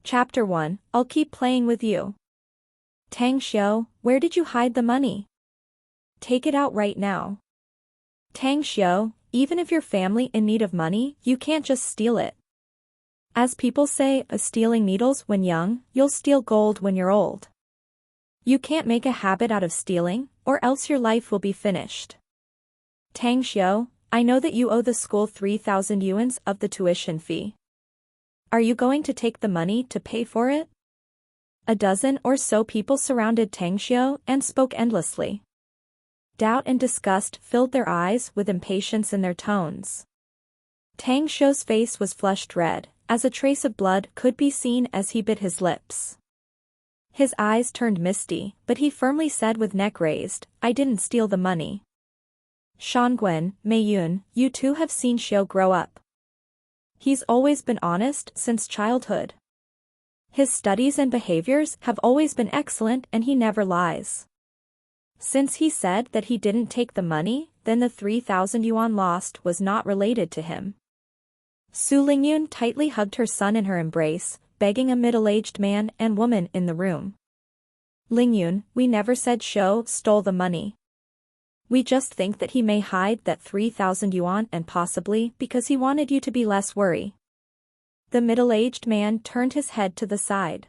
Chapter 1, I'll keep playing with you. Tang Xiao, where did you hide the money? Take it out right now. Tang Xiao, even if your family in need of money, you can't just steal it. As people say, stealing needles when young, you'll steal gold when you're old. You can't make a habit out of stealing, or else your life will be finished. Tang Xiao, I know that you owe the school 3,000 yuans of the tuition fee. Are you going to take the money to pay for it? A dozen or so people surrounded Tang Xiao and spoke endlessly. Doubt and disgust filled their eyes with impatience in their tones. Tang Xiao's face was flushed red, as a trace of blood could be seen as he bit his lips. His eyes turned misty, but he firmly said with neck raised, I didn't steal the money. Shangwen, Meiyun, you two have seen Xiao grow up. He's always been honest since childhood. His studies and behaviors have always been excellent and he never lies. Since he said that he didn't take the money, then the 3,000 yuan lost was not related to him. Su Lingyun tightly hugged her son in her embrace, begging a middle-aged man and woman in the room. Lingyun, we never said Xiao stole the money. We just think that he may hide that 3,000 yuan and possibly because he wanted you to be less worried. The middle-aged man turned his head to the side.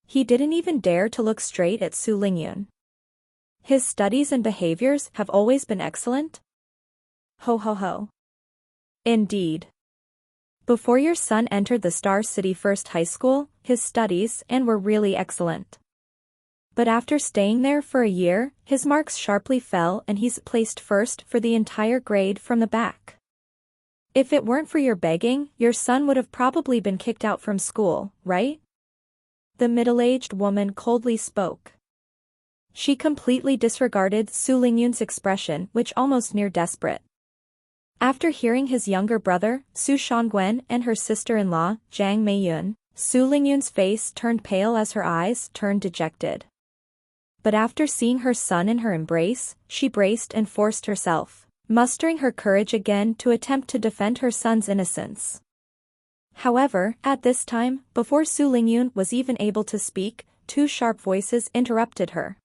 He didn't even dare to look straight at Su Lingyun. His studies and behaviors have always been excellent? Ho ho ho. Indeed. Before your son entered the Star City First High School, his studies and were really excellent. But after staying there for a year, his marks sharply fell and he's placed first for the entire grade from the back. If it weren't for your begging, your son would have probably been kicked out from school, right? The middle-aged woman coldly spoke. She completely disregarded Su Lingyun's expression, which almost near desperate. After hearing his younger brother, Su Shangwen, and her sister-in-law, Jiang Meiyun, Su Lingyun's face turned pale as her eyes turned dejected. But after seeing her son in her embrace, she braced and forced herself, mustering her courage again to attempt to defend her son's innocence. However, at this time, before Su Lingyun was even able to speak, two sharp voices interrupted her.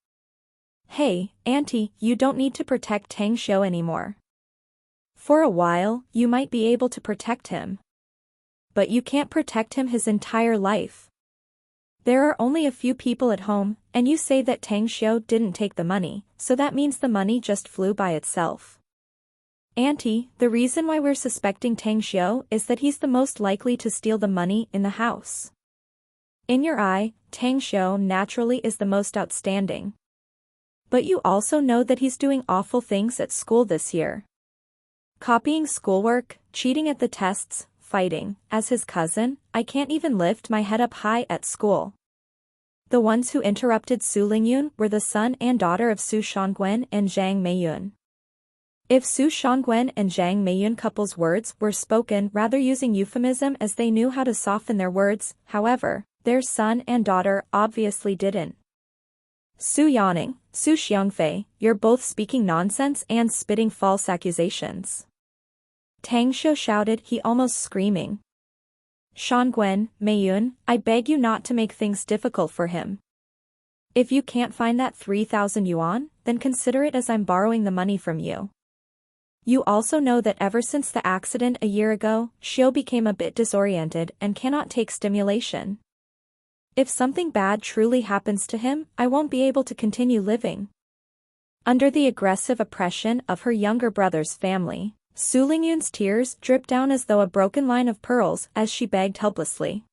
Hey, Auntie, you don't need to protect Tang Xiao anymore. For a while, you might be able to protect him. But you can't protect him his entire life. There are only a few people at home, and you say that Tang Xiao didn't take the money, so that means the money just flew by itself. Auntie, the reason why we're suspecting Tang Xiao is that he's the most likely to steal the money in the house. In your eye, Tang Xiao naturally is the most outstanding. But you also know that he's doing awful things at school this year. Copying schoolwork, cheating at the tests, fighting. As his cousin, I can't even lift my head up high at school. The ones who interrupted Su Lingyun were the son and daughter of Su Shangwen and Jiang Meiyun. If Su Shangwen and Jiang Meiyun couple's words were spoken rather using euphemism as they knew how to soften their words, however, their son and daughter obviously didn't. Su Yaning, Su Xiangfei, you're both speaking nonsense and spitting false accusations. Tang Xiao shouted, he almost screaming. Shangwen, Meiyun, I beg you not to make things difficult for him. If you can't find that 3,000 yuan, then consider it as I'm borrowing the money from you. You also know that ever since the accident a year ago, Xiao became a bit disoriented and cannot take stimulation. If something bad truly happens to him, I won't be able to continue living. Under the aggressive oppression of her younger brother's family, Su Lingyun's tears dripped down as though a broken line of pearls as she begged helplessly.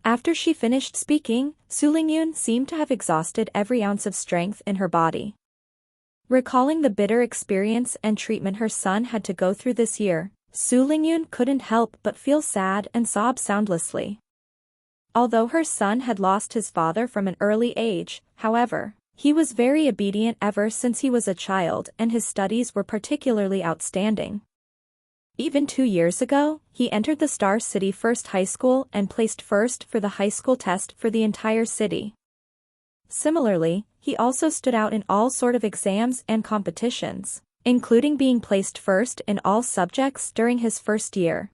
After she finished speaking, Su Lingyun seemed to have exhausted every ounce of strength in her body. Recalling the bitter experience and treatment her son had to go through this year, Su Lingyun couldn't help but feel sad and sob soundlessly. Although her son had lost his father from an early age, however, he was very obedient ever since he was a child and his studies were particularly outstanding. Even 2 years ago, he entered the Star City First High School and placed first for the high school test for the entire city. Similarly, he also stood out in all sort of exams and competitions, including being placed first in all subjects during his first year.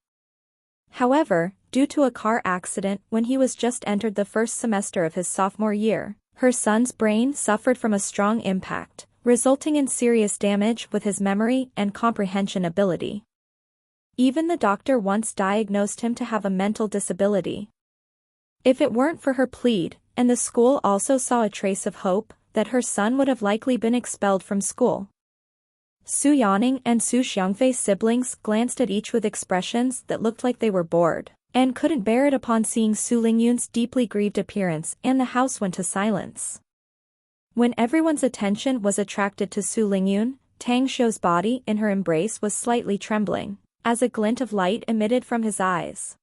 However, due to a car accident when he was just entered the first semester of his sophomore year. Her son's brain suffered from a strong impact, resulting in serious damage with his memory and comprehension ability. Even the doctor once diagnosed him to have a mental disability. If it weren't for her plead, and the school also saw a trace of hope, that her son would have likely been expelled from school. Su Yaning and Su Xiangfei's siblings glanced at each with expressions that looked like they were bored, and couldn't bear it upon seeing Su Lingyun's deeply grieved appearance, and the house went to silence. When everyone's attention was attracted to Su Lingyun, Tang Xiu's body in her embrace was slightly trembling, as a glint of light emitted from his eyes.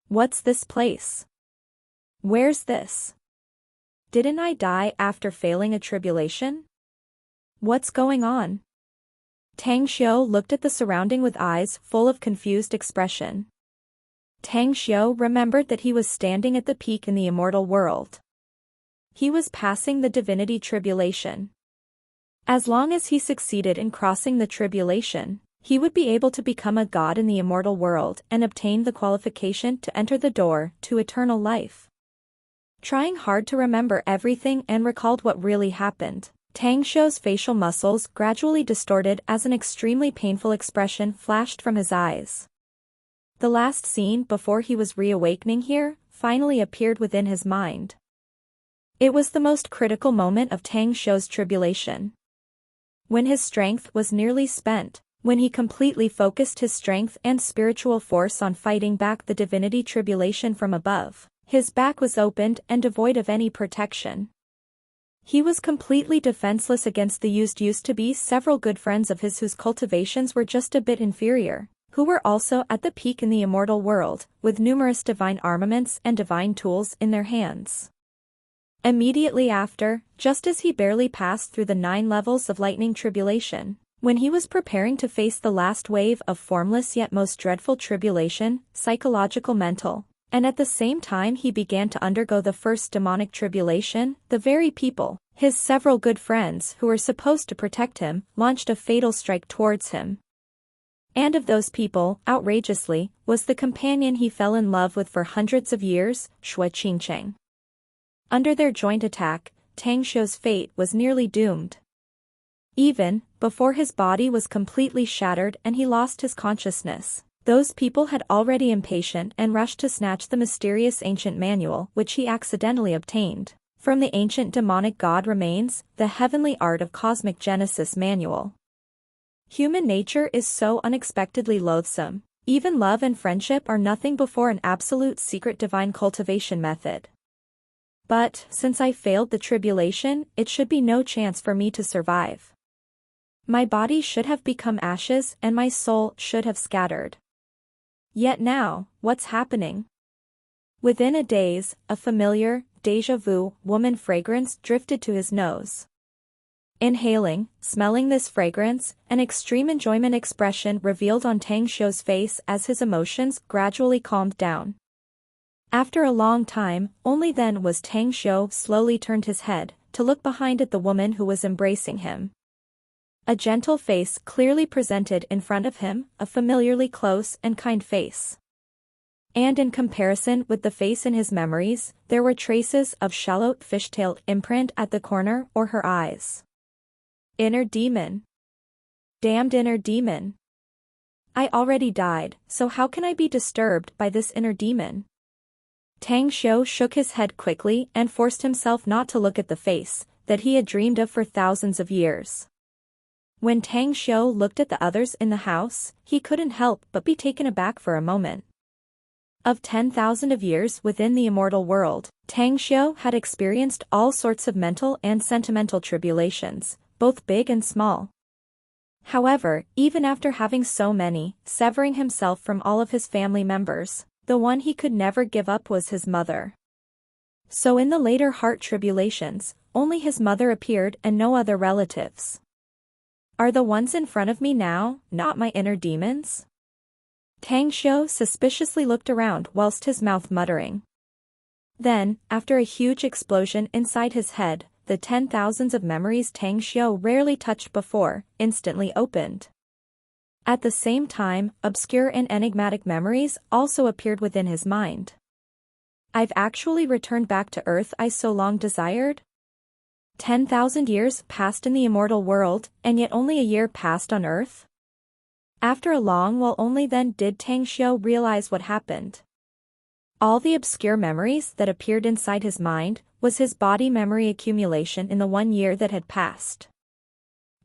What's this place? Where's this? Didn't I die after failing a tribulation? What's going on? Tang Xiu looked at the surrounding with eyes full of confused expression. Tang Xiu remembered that he was standing at the peak in the immortal world. He was passing the divinity tribulation. As long as he succeeded in crossing the tribulation, he would be able to become a god in the immortal world and obtain the qualification to enter the door to eternal life. Trying hard to remember everything and recalled what really happened, Tang Xiu's facial muscles gradually distorted as an extremely painful expression flashed from his eyes. The last scene before he was reawakening here finally appeared within his mind. It was the most critical moment of Tang Xiu's tribulation. When his strength was nearly spent, when he completely focused his strength and spiritual force on fighting back the divinity tribulation from above, his back was opened and devoid of any protection. He was completely defenseless against the used to be several good friends of his whose cultivations were just a bit inferior, who were also at the peak in the immortal world, with numerous divine armaments and divine tools in their hands. Immediately after, just as he barely passed through the 9 levels of lightning tribulation, when he was preparing to face the last wave of formless yet most dreadful tribulation, psychological mental, and at the same time he began to undergo the first demonic tribulation, the very people, his several good friends who were supposed to protect him, launched a fatal strike towards him. And of those people, outrageously, was the companion he fell in love with for hundreds of years, Shui Qingcheng. Under their joint attack, Tang Xiu's fate was nearly doomed. Even before his body was completely shattered and he lost his consciousness, those people had already impatient and rushed to snatch the mysterious ancient manual which he accidentally obtained from the ancient demonic god remains, the Heavenly Art of Cosmic Genesis manual. Human nature is so unexpectedly loathsome. Even love and friendship are nothing before an absolute secret divine cultivation method. But, since I failed the tribulation, it should be no chance for me to survive. My body should have become ashes and my soul should have scattered. Yet now, what's happening? Within a daze, a familiar, déjà vu, woman fragrance drifted to his nose. Inhaling, smelling this fragrance, an extreme enjoyment expression revealed on Tang Xiu's face as his emotions gradually calmed down. After a long time, only then was Tang Xiu slowly turned his head, to look behind at the woman who was embracing him. A gentle face clearly presented in front of him, a familiarly close and kind face. And in comparison with the face in his memories, there were traces of shallow fishtail imprint at the corner or her eyes. Inner demon. Damned inner demon. I already died, so how can I be disturbed by this inner demon? Tang Xiu shook his head quickly and forced himself not to look at the face that he had dreamed of for thousands of years. When Tang Xiu looked at the others in the house, he couldn't help but be taken aback for a moment. Of 10,000 of years within the immortal world, Tang Xiu had experienced all sorts of mental and sentimental tribulations, both big and small. However, even after having so many, severing himself from all of his family members, the one he could never give up was his mother. So in the later heart tribulations, only his mother appeared and no other relatives. Are the ones in front of me now not my inner demons? Tang Xiu suspiciously looked around whilst his mouth muttering. Then, after a huge explosion inside his head, the 10,000s of memories Tang Xiu rarely touched before, instantly opened. At the same time, obscure and enigmatic memories also appeared within his mind. I've actually returned back to Earth I so long desired? 10,000 years passed in the immortal world, and yet only a year passed on Earth? After a long while only then did Tang Xiu realize what happened. All the obscure memories that appeared inside his mind was his body memory accumulation in the 1 year that had passed.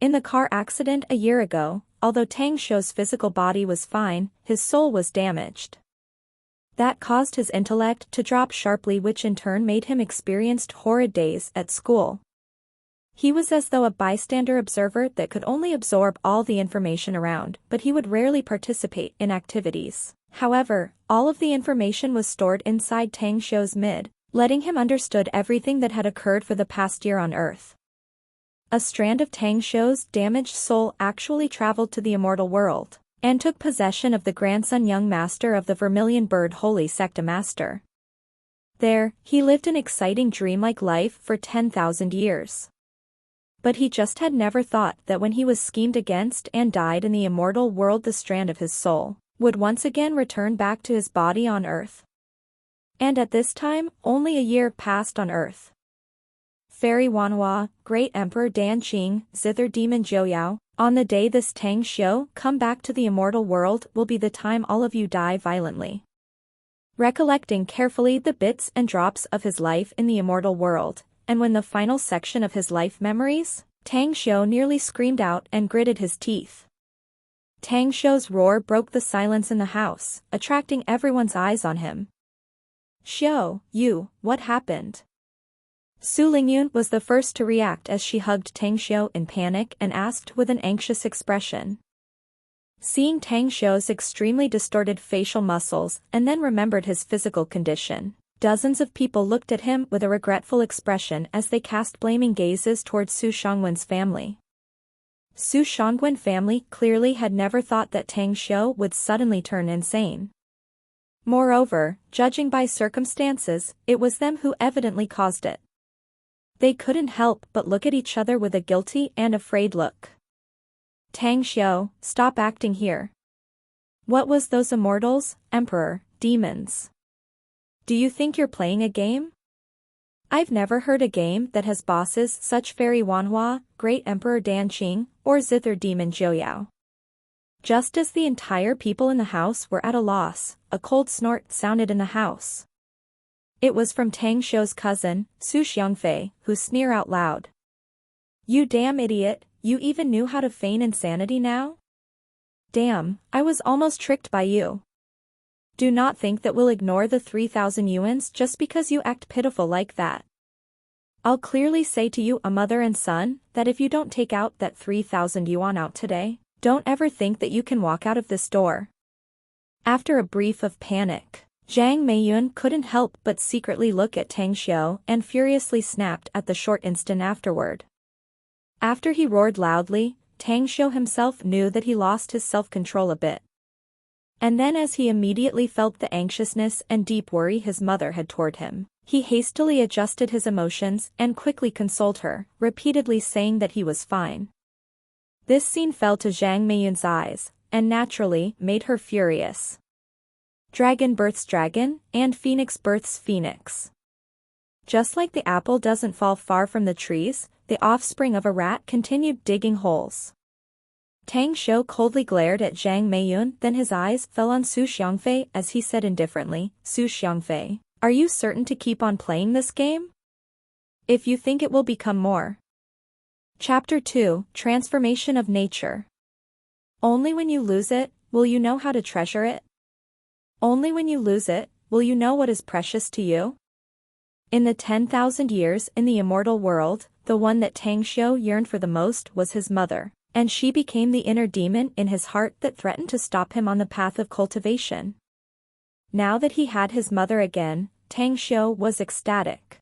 In the car accident a year ago, although Tang Xiu's physical body was fine, his soul was damaged. That caused his intellect to drop sharply, which in turn made him experience horrid days at school. He was as though a bystander observer that could only absorb all the information around, but he would rarely participate in activities. However, all of the information was stored inside Tang Xiu's mid, letting him understood everything that had occurred for the past year on Earth. A strand of Tang Xiu's damaged soul actually traveled to the immortal world, and took possession of the grandson young master of the Vermilion Bird Holy Secta Master. There, he lived an exciting dreamlike life for 10,000 years. But he just had never thought that when he was schemed against and died in the immortal world, the strand of his soul would once again return back to his body on Earth. And at this time, only a year passed on Earth. Fairy Wanhua, Great Emperor Dan Jing, Zither Demon Jouyao, on the day this Tang Xiu come back to the immortal world will be the time all of you die violently. Recollecting carefully the bits and drops of his life in the immortal world, and when the final section of his life memories, Tang Xiu nearly screamed out and gritted his teeth. Tang Xiu's roar broke the silence in the house, attracting everyone's eyes on him. Xiu, what happened? Su Lingyun was the first to react as she hugged Tang Xiu in panic and asked with an anxious expression. Seeing Tang Xiu's extremely distorted facial muscles and then remembered his physical condition, dozens of people looked at him with a regretful expression as they cast blaming gazes towards Su Shangwen's family. Su Shangwen family clearly had never thought that Tang Xiu would suddenly turn insane. Moreover, judging by circumstances, it was them who evidently caused it. They couldn't help but look at each other with a guilty and afraid look. Tang Xiu, stop acting here. What was those immortals, emperor, demons? Do you think you're playing a game? I've never heard a game that has bosses such Fairy Wanhua, Great Emperor Dan Qing, or Zither Demon Jouyao. Just as the entire people in the house were at a loss, a cold snort sounded in the house. It was from Tang Xiu's cousin, Su Xiangfei, who sneered out loud. You damn idiot, you even knew how to feign insanity now? Damn, I was almost tricked by you. Do not think that we'll ignore the 3,000 yuans just because you act pitiful like that. I'll clearly say to you, a mother and son, that if you don't take out that 3,000 yuan out today, don't ever think that you can walk out of this door. After a brief of panic, Zhang Meiyun couldn't help but secretly look at Tang Xiu and furiously snapped at the short instant afterward. After he roared loudly, Tang Xiu himself knew that he lost his self-control a bit. And then as he immediately felt the anxiousness and deep worry his mother had toward him, he hastily adjusted his emotions and quickly consoled her, repeatedly saying that he was fine. This scene fell to Zhang Meiyun's eyes, and naturally made her furious. Dragon births dragon, and phoenix births phoenix. Just like the apple doesn't fall far from the trees, the offspring of a rat continued digging holes. Tang Xiu coldly glared at Zhang Meiyun, then his eyes fell on Su Xiangfei as he said indifferently, Su Xiangfei, are you certain to keep on playing this game? If you think it will become more. Chapter 2, Transformation of Nature. Only when you lose it, will you know how to treasure it? Only when you lose it, will you know what is precious to you? In the 10,000 years in the immortal world, the one that Tang Xiu yearned for the most was his mother, and she became the inner demon in his heart that threatened to stop him on the path of cultivation. Now that he had his mother again, Tang Xiu was ecstatic.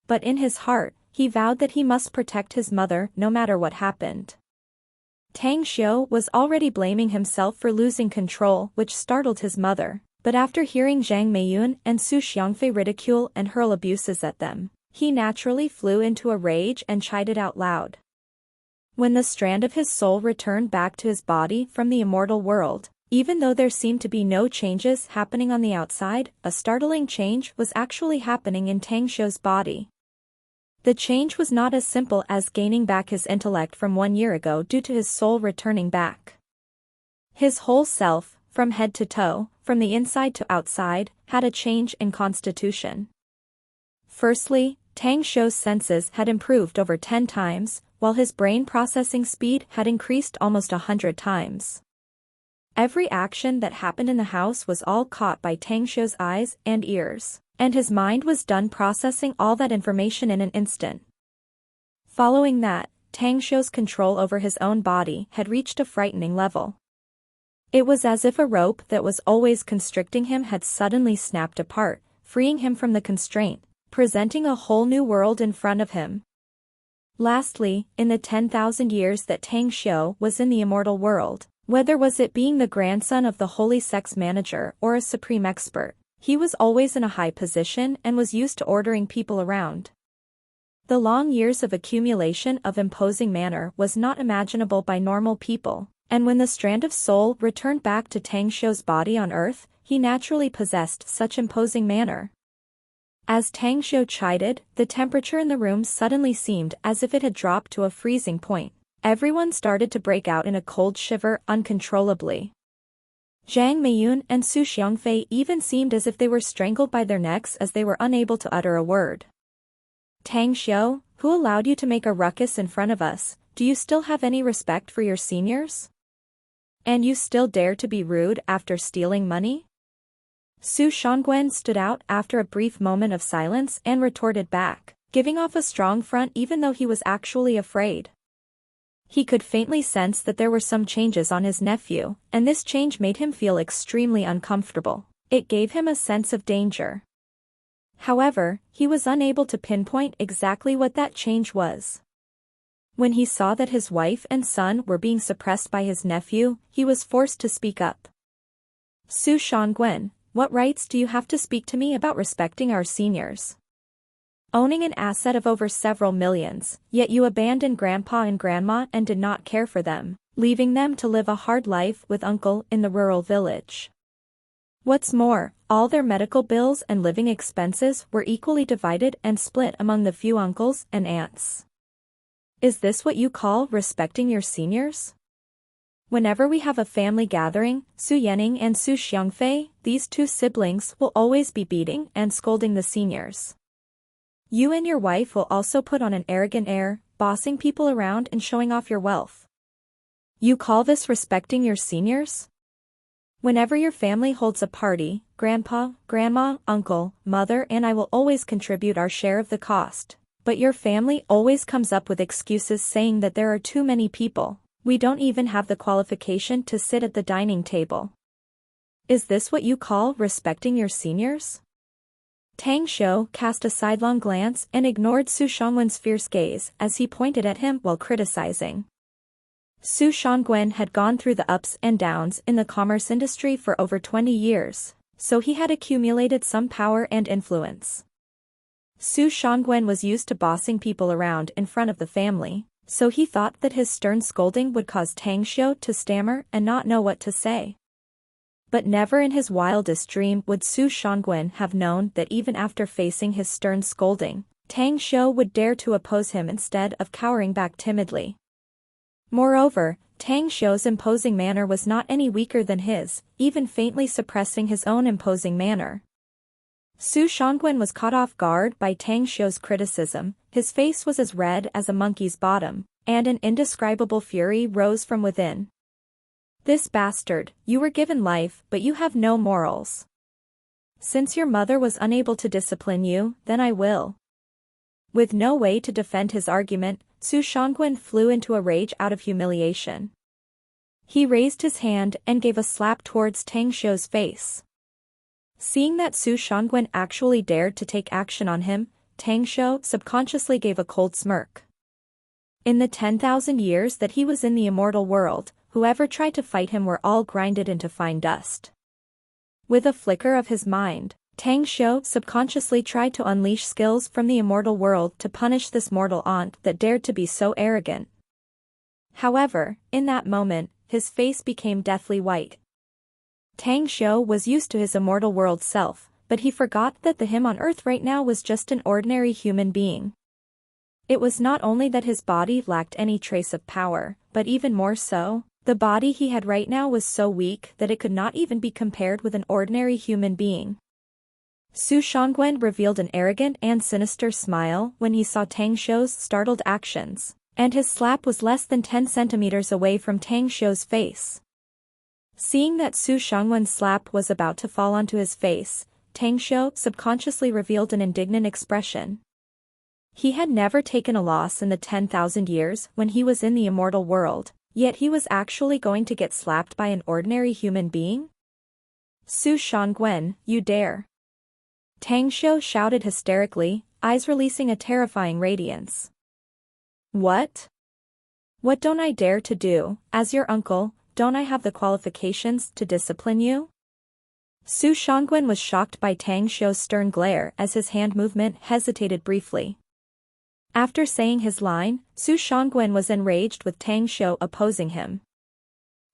But in his heart, he vowed that he must protect his mother no matter what happened. Tang Xiu was already blaming himself for losing control, which startled his mother, but after hearing Zhang Meiyun and Su Xiangfei ridicule and hurl abuses at them, he naturally flew into a rage and chided out loud. When the strand of his soul returned back to his body from the immortal world, even though there seemed to be no changes happening on the outside, a startling change was actually happening in Tang Xiu's body. The change was not as simple as gaining back his intellect from 1 year ago due to his soul returning back. His whole self, from head to toe, from the inside to outside, had a change in constitution. Firstly, Tang Xiu's senses had improved over 10 times, while his brain processing speed had increased almost 100 times. Every action that happened in the house was all caught by Tang Xiu's eyes and ears, and his mind was done processing all that information in an instant. Following that, Tang Xiu's control over his own body had reached a frightening level. It was as if a rope that was always constricting him had suddenly snapped apart, freeing him from the constraint, presenting a whole new world in front of him. Lastly, in the 10,000 years that Tang Xiu was in the immortal world, whether was it being the grandson of the holy sex manager or a supreme expert, he was always in a high position and was used to ordering people around. The long years of accumulation of imposing manner was not imaginable by normal people, and when the strand of soul returned back to Tang Xiu's body on earth, he naturally possessed such imposing manner. As Tang Xiu chided, the temperature in the room suddenly seemed as if it had dropped to a freezing point. Everyone started to break out in a cold shiver uncontrollably. Zhang Meiyun and Su Xiangfei even seemed as if they were strangled by their necks as they were unable to utter a word. Tang Xiu, who allowed you to make a ruckus in front of us, do you still have any respect for your seniors? And you still dare to be rude after stealing money? Su Shangguan stood out after a brief moment of silence and retorted back, giving off a strong front even though he was actually afraid. He could faintly sense that there were some changes on his nephew, and this change made him feel extremely uncomfortable. It gave him a sense of danger. However, he was unable to pinpoint exactly what that change was. When he saw that his wife and son were being suppressed by his nephew, he was forced to speak up. Su Shangguan, what rights do you have to speak to me about respecting our seniors? Owning an asset of over several millions, yet you abandoned grandpa and grandma and did not care for them, leaving them to live a hard life with uncle in the rural village. What's more, all their medical bills and living expenses were equally divided and split among the few uncles and aunts. Is this what you call respecting your seniors? Whenever we have a family gathering, Su Yanning and Su Xiangfei, these two siblings will always be beating and scolding the seniors. You and your wife will also put on an arrogant air, bossing people around and showing off your wealth. You call this respecting your seniors? Whenever your family holds a party, grandpa, grandma, uncle, mother and I will always contribute our share of the cost, but your family always comes up with excuses saying that there are too many people. We don't even have the qualification to sit at the dining table. Is this what you call respecting your seniors? Tang Xiu cast a sidelong glance and ignored Su Shangguan's fierce gaze as he pointed at him while criticizing. Su Shangguan had gone through the ups and downs in the commerce industry for over 20 years, so he had accumulated some power and influence. Su Shangguan was used to bossing people around in front of the family, so he thought that his stern scolding would cause Tang Xiu to stammer and not know what to say. But never in his wildest dream would Su Shangguan have known that even after facing his stern scolding, Tang Xiu would dare to oppose him instead of cowering back timidly. Moreover, Tang Xiu's imposing manner was not any weaker than his, even faintly suppressing his own imposing manner. Su Shangguan was caught off guard by Tang Xiu's criticism, his face was as red as a monkey's bottom, and an indescribable fury rose from within. This bastard, you were given life but you have no morals. Since your mother was unable to discipline you, then I will. With no way to defend his argument, Su Shangguan flew into a rage out of humiliation. He raised his hand and gave a slap towards Tang Xiu's face. Seeing that Su Shangguan actually dared to take action on him, Tang Xiu subconsciously gave a cold smirk. In the 10,000 years that he was in the immortal world, whoever tried to fight him were all grinded into fine dust. With a flicker of his mind, Tang Xiu subconsciously tried to unleash skills from the immortal world to punish this mortal aunt that dared to be so arrogant. However, in that moment, his face became deathly white. Tang Xiu was used to his immortal world self, but he forgot that the him on earth right now was just an ordinary human being. It was not only that his body lacked any trace of power, but even more so, the body he had right now was so weak that it could not even be compared with an ordinary human being. Su Shangwen revealed an arrogant and sinister smile when he saw Tang Xiu's startled actions, and his slap was less than 10 centimeters away from Tang Xiu's face. Seeing that Su Shangwen's slap was about to fall onto his face, Tang Xiu subconsciously revealed an indignant expression. He had never taken a loss in the 10,000 years when he was in the immortal world, yet he was actually going to get slapped by an ordinary human being? Su Shangwen, you dare! Tang Xiu shouted hysterically, eyes releasing a terrifying radiance. What? What don't I dare to do? As your uncle, don't I have the qualifications to discipline you? Su Shangwen was shocked by Tang Xiu's stern glare as his hand movement hesitated briefly. After saying his line, Su Shangwen was enraged with Tang Xiu opposing him.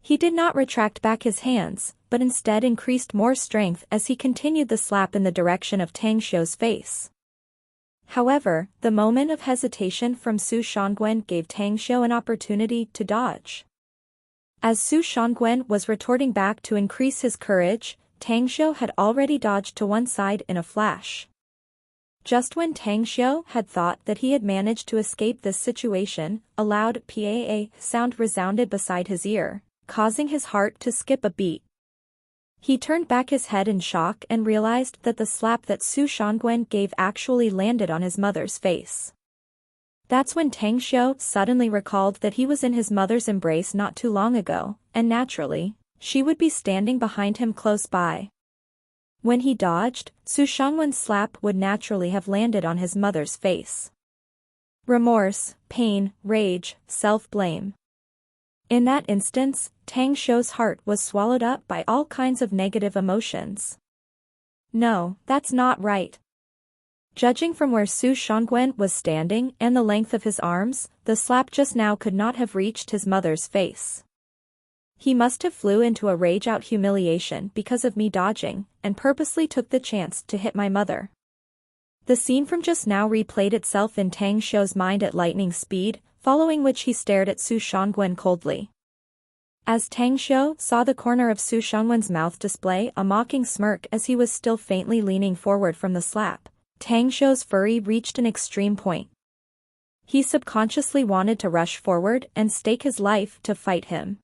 He did not retract back his hands, but instead increased more strength as he continued the slap in the direction of Tang Xiu's face. However, the moment of hesitation from Su Shangwen gave Tang Xiu an opportunity to dodge. As Su Shangwen was retorting back to increase his courage, Tang Xiu had already dodged to one side in a flash. Just when Tang Xiu had thought that he had managed to escape this situation, a loud "paa" sound resounded beside his ear, causing his heart to skip a beat. He turned back his head in shock and realized that the slap that Su Shangwen gave actually landed on his mother's face. That's when Tang Xiu suddenly recalled that he was in his mother's embrace not too long ago, and naturally, she would be standing behind him close by. When he dodged, Su Shangwen's slap would naturally have landed on his mother's face. Remorse, pain, rage, self-blame. In that instance, Tang Xiu's heart was swallowed up by all kinds of negative emotions. No, that's not right. Judging from where Su Shangwen was standing and the length of his arms, the slap just now could not have reached his mother's face. He must have flew into a rage-out humiliation because of me dodging, and purposely took the chance to hit my mother. The scene from just now replayed itself in Tang Xiu's mind at lightning speed, following which he stared at Su Shangwen coldly. As Tang Xiu saw the corner of Su Shangwen's mouth display a mocking smirk as he was still faintly leaning forward from the slap, Tang Xiu's fury reached an extreme point. He subconsciously wanted to rush forward and stake his life to fight him.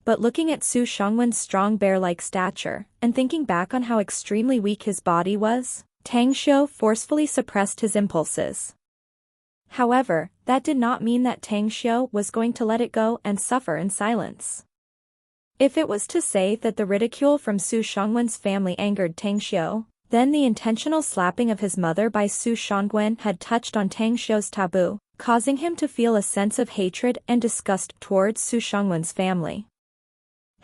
But looking at Su Shangwen's strong bear-like stature, and thinking back on how extremely weak his body was, Tang Xiu forcefully suppressed his impulses. However, that did not mean that Tang Xiu was going to let it go and suffer in silence. If it was to say that the ridicule from Su Shangwen's family angered Tang Xiu, then the intentional slapping of his mother by Su Shangwen had touched on Tang Xiu's taboo, causing him to feel a sense of hatred and disgust towards Su Shangwen's family.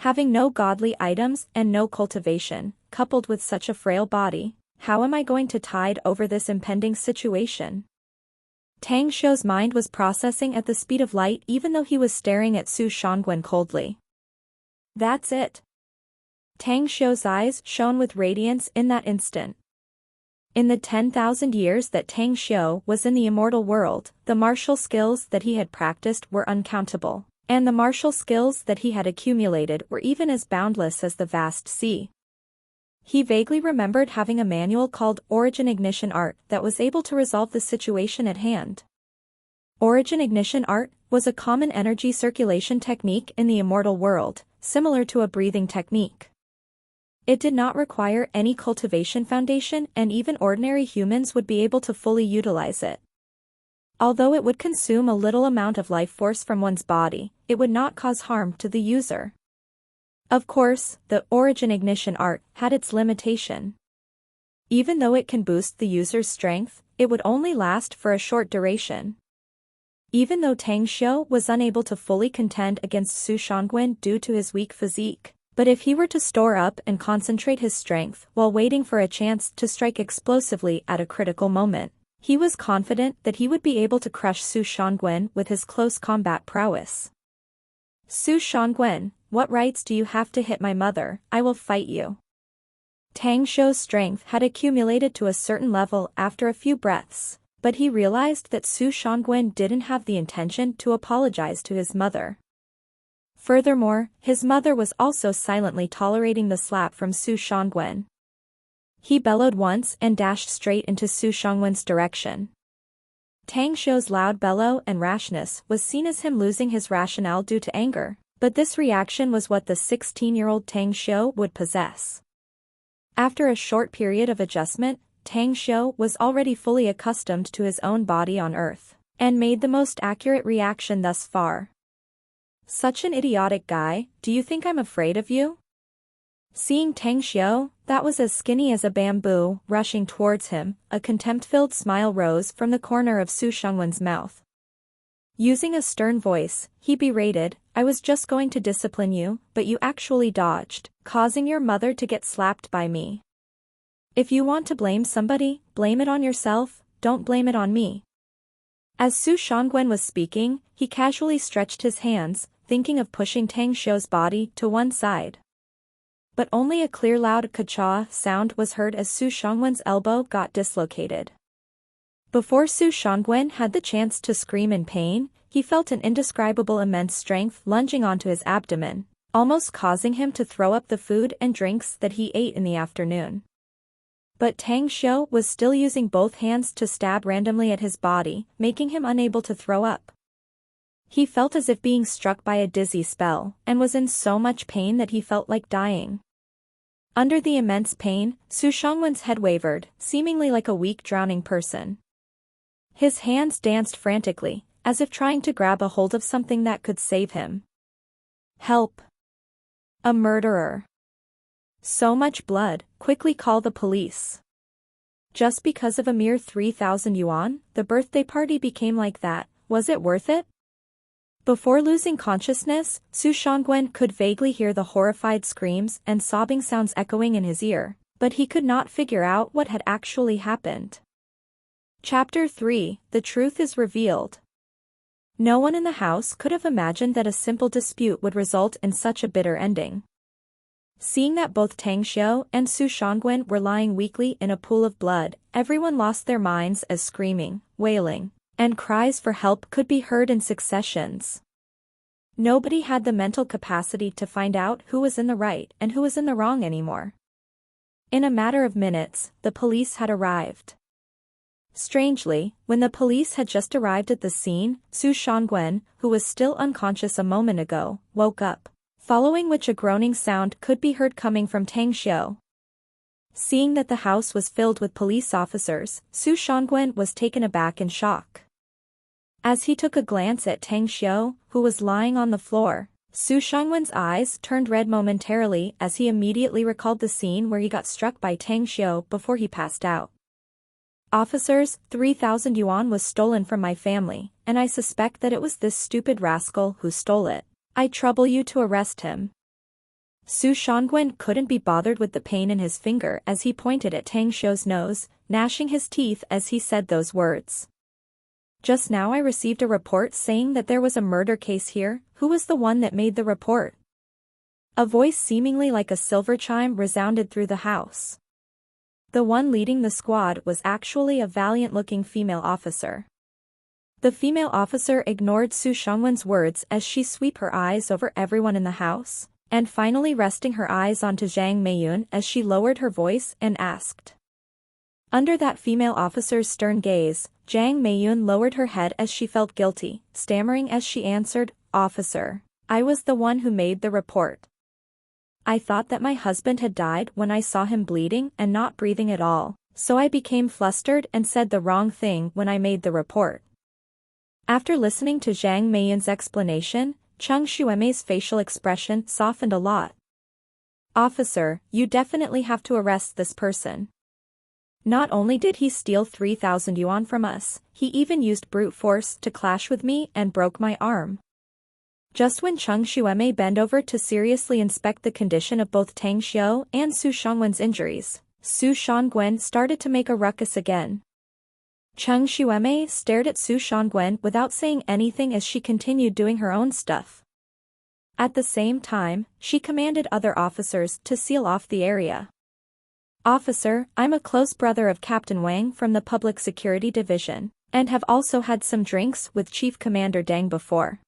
Having no godly items and no cultivation, coupled with such a frail body, how am I going to tide over this impending situation? Tang Xiu's mind was processing at the speed of light even though he was staring at Su Shangwen coldly. That's it. Tang Xiu's eyes shone with radiance in that instant. In the 10,000 years that Tang Xiu was in the immortal world, the martial skills that he had practiced were uncountable, and the martial skills that he had accumulated were even as boundless as the vast sea. He vaguely remembered having a manual called Origin Ignition Art that was able to resolve the situation at hand. Origin Ignition Art was a common energy circulation technique in the immortal world, similar to a breathing technique. It did not require any cultivation foundation and even ordinary humans would be able to fully utilize it. Although it would consume a little amount of life force from one's body, it would not cause harm to the user. Of course, the Origin Ignition Art had its limitation. Even though it can boost the user's strength, it would only last for a short duration. Even though Tang Xiu was unable to fully contend against Su Shangwen due to his weak physique, but if he were to store up and concentrate his strength while waiting for a chance to strike explosively at a critical moment, he was confident that he would be able to crush Su Shangwen with his close combat prowess. Su Shangwen, what rights do you have to hit my mother? I will fight you. Tang Xiu's strength had accumulated to a certain level after a few breaths, but he realized that Su Shangwen didn't have the intention to apologize to his mother. Furthermore, his mother was also silently tolerating the slap from Su Shangwen. He bellowed once and dashed straight into Su Shangwen's direction. Tang Xiu's loud bellow and rashness was seen as him losing his rationale due to anger, but this reaction was what the 16-year-old Tang Xiu would possess. After a short period of adjustment, Tang Xiu was already fully accustomed to his own body on Earth, and made the most accurate reaction thus far. Such an idiotic guy, do you think I'm afraid of you? Seeing Tang Xiu, that was as skinny as a bamboo, rushing towards him, a contempt-filled smile rose from the corner of Su Shangwen's mouth. Using a stern voice, he berated, I was just going to discipline you, but you actually dodged, causing your mother to get slapped by me. If you want to blame somebody, blame it on yourself, don't blame it on me. As Su Shangwen was speaking, he casually stretched his hands, thinking of pushing Tang Xiu's body to one side. But only a clear loud ka-cha sound was heard as Su Shangwen's elbow got dislocated. Before Su Shangwen had the chance to scream in pain, he felt an indescribable immense strength lunging onto his abdomen, almost causing him to throw up the food and drinks that he ate in the afternoon. But Tang Xiu was still using both hands to stab randomly at his body, making him unable to throw up. He felt as if being struck by a dizzy spell, and was in so much pain that he felt like dying. Under the immense pain, Su Shangwen's head wavered, seemingly like a weak drowning person. His hands danced frantically, as if trying to grab a hold of something that could save him. Help! A murderer! So much blood, quickly call the police. Just because of a mere 3,000 yuan, the birthday party became like that, was it worth it? Before losing consciousness, Su Shangwen could vaguely hear the horrified screams and sobbing sounds echoing in his ear, but he could not figure out what had actually happened. Chapter 3, The Truth is Revealed. No one in the house could have imagined that a simple dispute would result in such a bitter ending. Seeing that both Tang Xiu and Su Shangwen were lying weakly in a pool of blood, everyone lost their minds as screaming, wailing, and cries for help could be heard in successions. Nobody had the mental capacity to find out who was in the right and who was in the wrong anymore. In a matter of minutes, the police had arrived. Strangely, when the police had just arrived at the scene, Su Shangwen, who was still unconscious a moment ago, woke up, following which a groaning sound could be heard coming from Tang Xiu. Seeing that the house was filled with police officers, Su Shangwen was taken aback in shock. As he took a glance at Tang Xiu, who was lying on the floor, Su Shangwen's eyes turned red momentarily as he immediately recalled the scene where he got struck by Tang Xiu before he passed out. Officers, 3,000 yuan was stolen from my family, and I suspect that it was this stupid rascal who stole it. I trouble you to arrest him. Su Shangwen couldn't be bothered with the pain in his finger as he pointed at Tang Xiu's nose, gnashing his teeth as he said those words. Just now I received a report saying that there was a murder case here. Who was the one that made the report? A voice seemingly like a silver chime resounded through the house. The one leading the squad was actually a valiant-looking female officer. The female officer ignored Su Shangwen's words as she swept her eyes over everyone in the house, and finally resting her eyes onto Zhang Meiyun as she lowered her voice and asked. Under that female officer's stern gaze, Zhang Meiyun lowered her head as she felt guilty, stammering as she answered, Officer, I was the one who made the report. I thought that my husband had died when I saw him bleeding and not breathing at all, so I became flustered and said the wrong thing when I made the report. After listening to Zhang Meiyun's explanation, Cheng Xuemei's facial expression softened a lot. Officer, you definitely have to arrest this person. Not only did he steal 3,000 yuan from us, he even used brute force to clash with me and broke my arm. Just when Cheng Xuemei bent over to seriously inspect the condition of both Tang Xiu and Su Shangwen's injuries, Su Shangwen started to make a ruckus again. Cheng Xuemei stared at Su Shangwen without saying anything as she continued doing her own stuff. At the same time, she commanded other officers to seal off the area. "Officer, I'm a close brother of Captain Wang from the Public Security Division, and have also had some drinks with Chief Commander Deng before.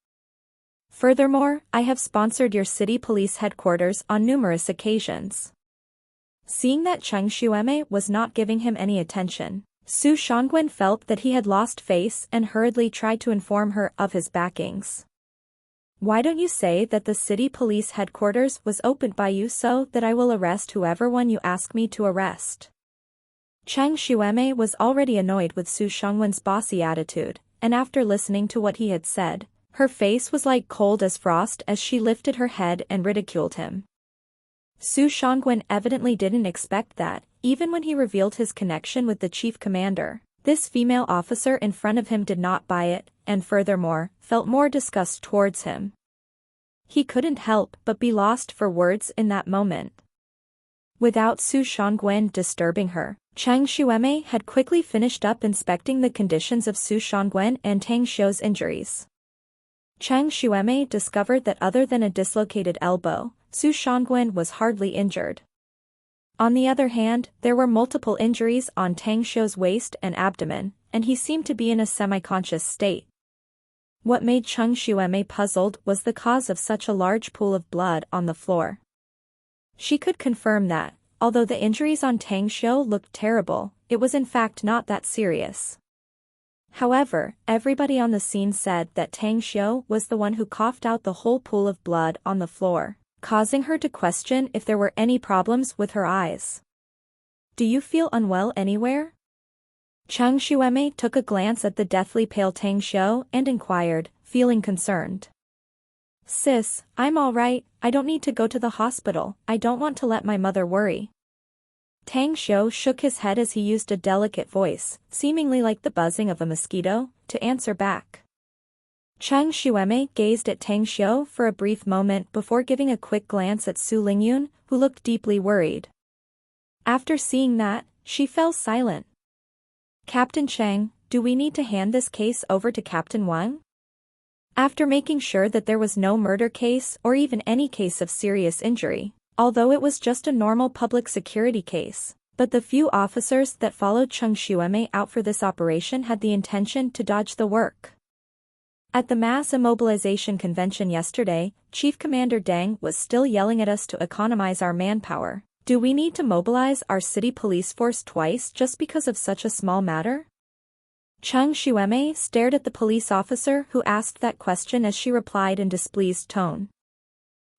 Furthermore, I have sponsored your city police headquarters on numerous occasions." Seeing that Cheng Xueme was not giving him any attention, Su Shangwen felt that he had lost face and hurriedly tried to inform her of his backings. "Why don't you say that the city police headquarters was opened by you so that I will arrest whoever one you ask me to arrest?" Cheng Xueme was already annoyed with Su Shangwen's bossy attitude, and after listening to what he had said, her face was like cold as frost as she lifted her head and ridiculed him. Su Shangwen evidently didn't expect that, even when he revealed his connection with the chief commander. This female officer in front of him did not buy it, and furthermore, felt more disgust towards him. He couldn't help but be lost for words in that moment. Without Su Shangwen disturbing her, Cheng Xueme had quickly finished up inspecting the conditions of Su Shangwen and Tang Xiu's injuries. Cheng Xueme discovered that other than a dislocated elbow, Su Shangwen was hardly injured. On the other hand, there were multiple injuries on Tang Xiu's waist and abdomen, and he seemed to be in a semi-conscious state. What made Cheng Xueme puzzled was the cause of such a large pool of blood on the floor. She could confirm that, although the injuries on Tang Xiu looked terrible, it was in fact not that serious. However, everybody on the scene said that Tang Xiu was the one who coughed out the whole pool of blood on the floor, causing her to question if there were any problems with her eyes. "Do you feel unwell anywhere?" Cheng Xueme took a glance at the deathly pale Tang Xiu and inquired, feeling concerned. "Sis, I'm all right, I don't need to go to the hospital, I don't want to let my mother worry." Tang Xiu shook his head as he used a delicate voice, seemingly like the buzzing of a mosquito, to answer back. Cheng Xueme gazed at Tang Xiu for a brief moment before giving a quick glance at Su Lingyun, who looked deeply worried. After seeing that, she fell silent. "Captain Cheng, do we need to hand this case over to Captain Wang?" After making sure that there was no murder case or even any case of serious injury, although it was just a normal public security case, but the few officers that followed Cheng Xueme out for this operation had the intention to dodge the work. At the mass immobilization convention yesterday, Chief Commander Deng was still yelling at us to economize our manpower. Do we need to mobilize our city police force twice just because of such a small matter? Cheng Xueme stared at the police officer who asked that question as she replied in displeased tone.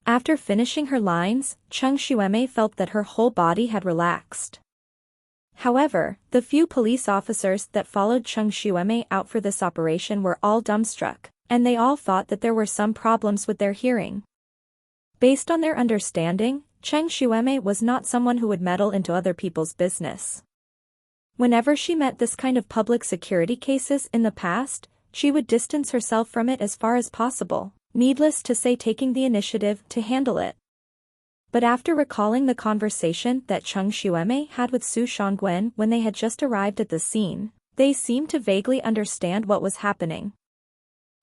After finishing her lines, Cheng Xueme felt that her whole body had relaxed. However, the few police officers that followed Cheng Xueme out for this operation were all dumbstruck, and they all thought that there were some problems with their hearing. Based on their understanding, Cheng Xueme was not someone who would meddle into other people's business. Whenever she met this kind of public security cases in the past, she would distance herself from it as far as possible, needless to say taking the initiative to handle it. But after recalling the conversation that Cheng Xueme had with Su Shangwen when they had just arrived at the scene, they seemed to vaguely understand what was happening.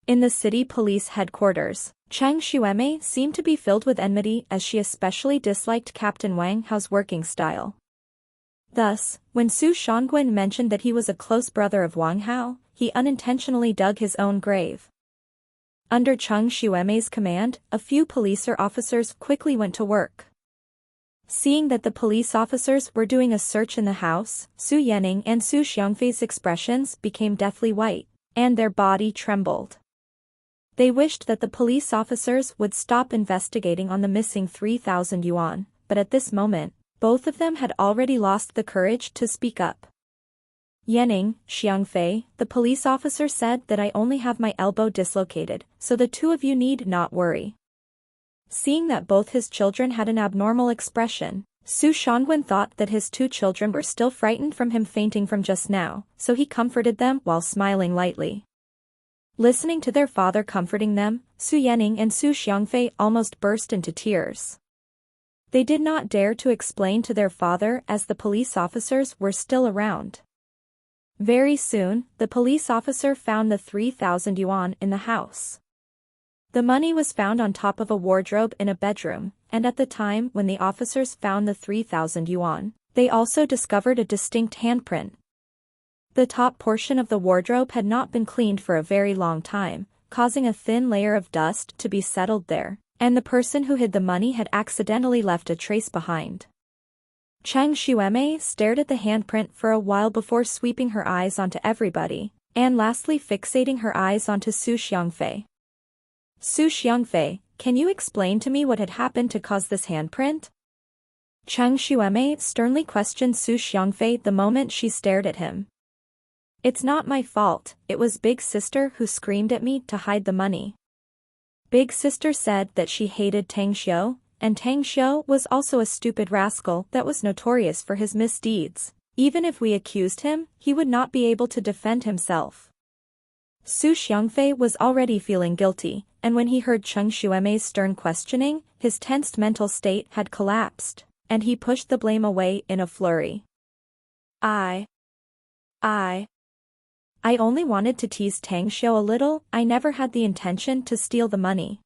In the city police headquarters, Cheng Xueme seemed to be filled with enmity as she especially disliked Captain Wang Hao's working style. Thus, when Su Shangwen mentioned that he was a close brother of Wang Hao, he unintentionally dug his own grave. Under Cheng Xueme's command, a few police officers quickly went to work. Seeing that the police officers were doing a search in the house, Su Yanning and Su Xiangfei's expressions became deathly white, and their body trembled. They wished that the police officers would stop investigating on the missing 3,000 yuan, but at this moment, both of them had already lost the courage to speak up. "Yanning, Xiangfei, the police officer said that I only have my elbow dislocated, so the two of you need not worry." Seeing that both his children had an abnormal expression, Su Shangwen thought that his two children were still frightened from him fainting from just now, so he comforted them while smiling lightly. Listening to their father comforting them, Su Yanning and Su Xiangfei almost burst into tears. They did not dare to explain to their father as the police officers were still around. Very soon, the police officer found the 3,000 yuan in the house. The money was found on top of a wardrobe in a bedroom, and at the time when the officers found the 3,000 yuan, they also discovered a distinct handprint. The top portion of the wardrobe had not been cleaned for a very long time, causing a thin layer of dust to be settled there, and the person who hid the money had accidentally left a trace behind. Cheng Xuemei stared at the handprint for a while before sweeping her eyes onto everybody, and lastly fixating her eyes onto Su Xiangfei. Su Xiangfei, can you explain to me what had happened to cause this handprint? Cheng Xuemei sternly questioned Su Xiangfei the moment she stared at him. It's not my fault, it was Big Sister who screamed at me to hide the money. Big Sister said that she hated Tang Xiu, and Tang Xiu was also a stupid rascal that was notorious for his misdeeds. Even if we accused him, he would not be able to defend himself. Su Xiangfei was already feeling guilty, and when he heard Cheng Xuemei's stern questioning, his tensed mental state had collapsed, and he pushed the blame away in a flurry. I only wanted to tease Tang Xiu a little, I never had the intention to steal the money.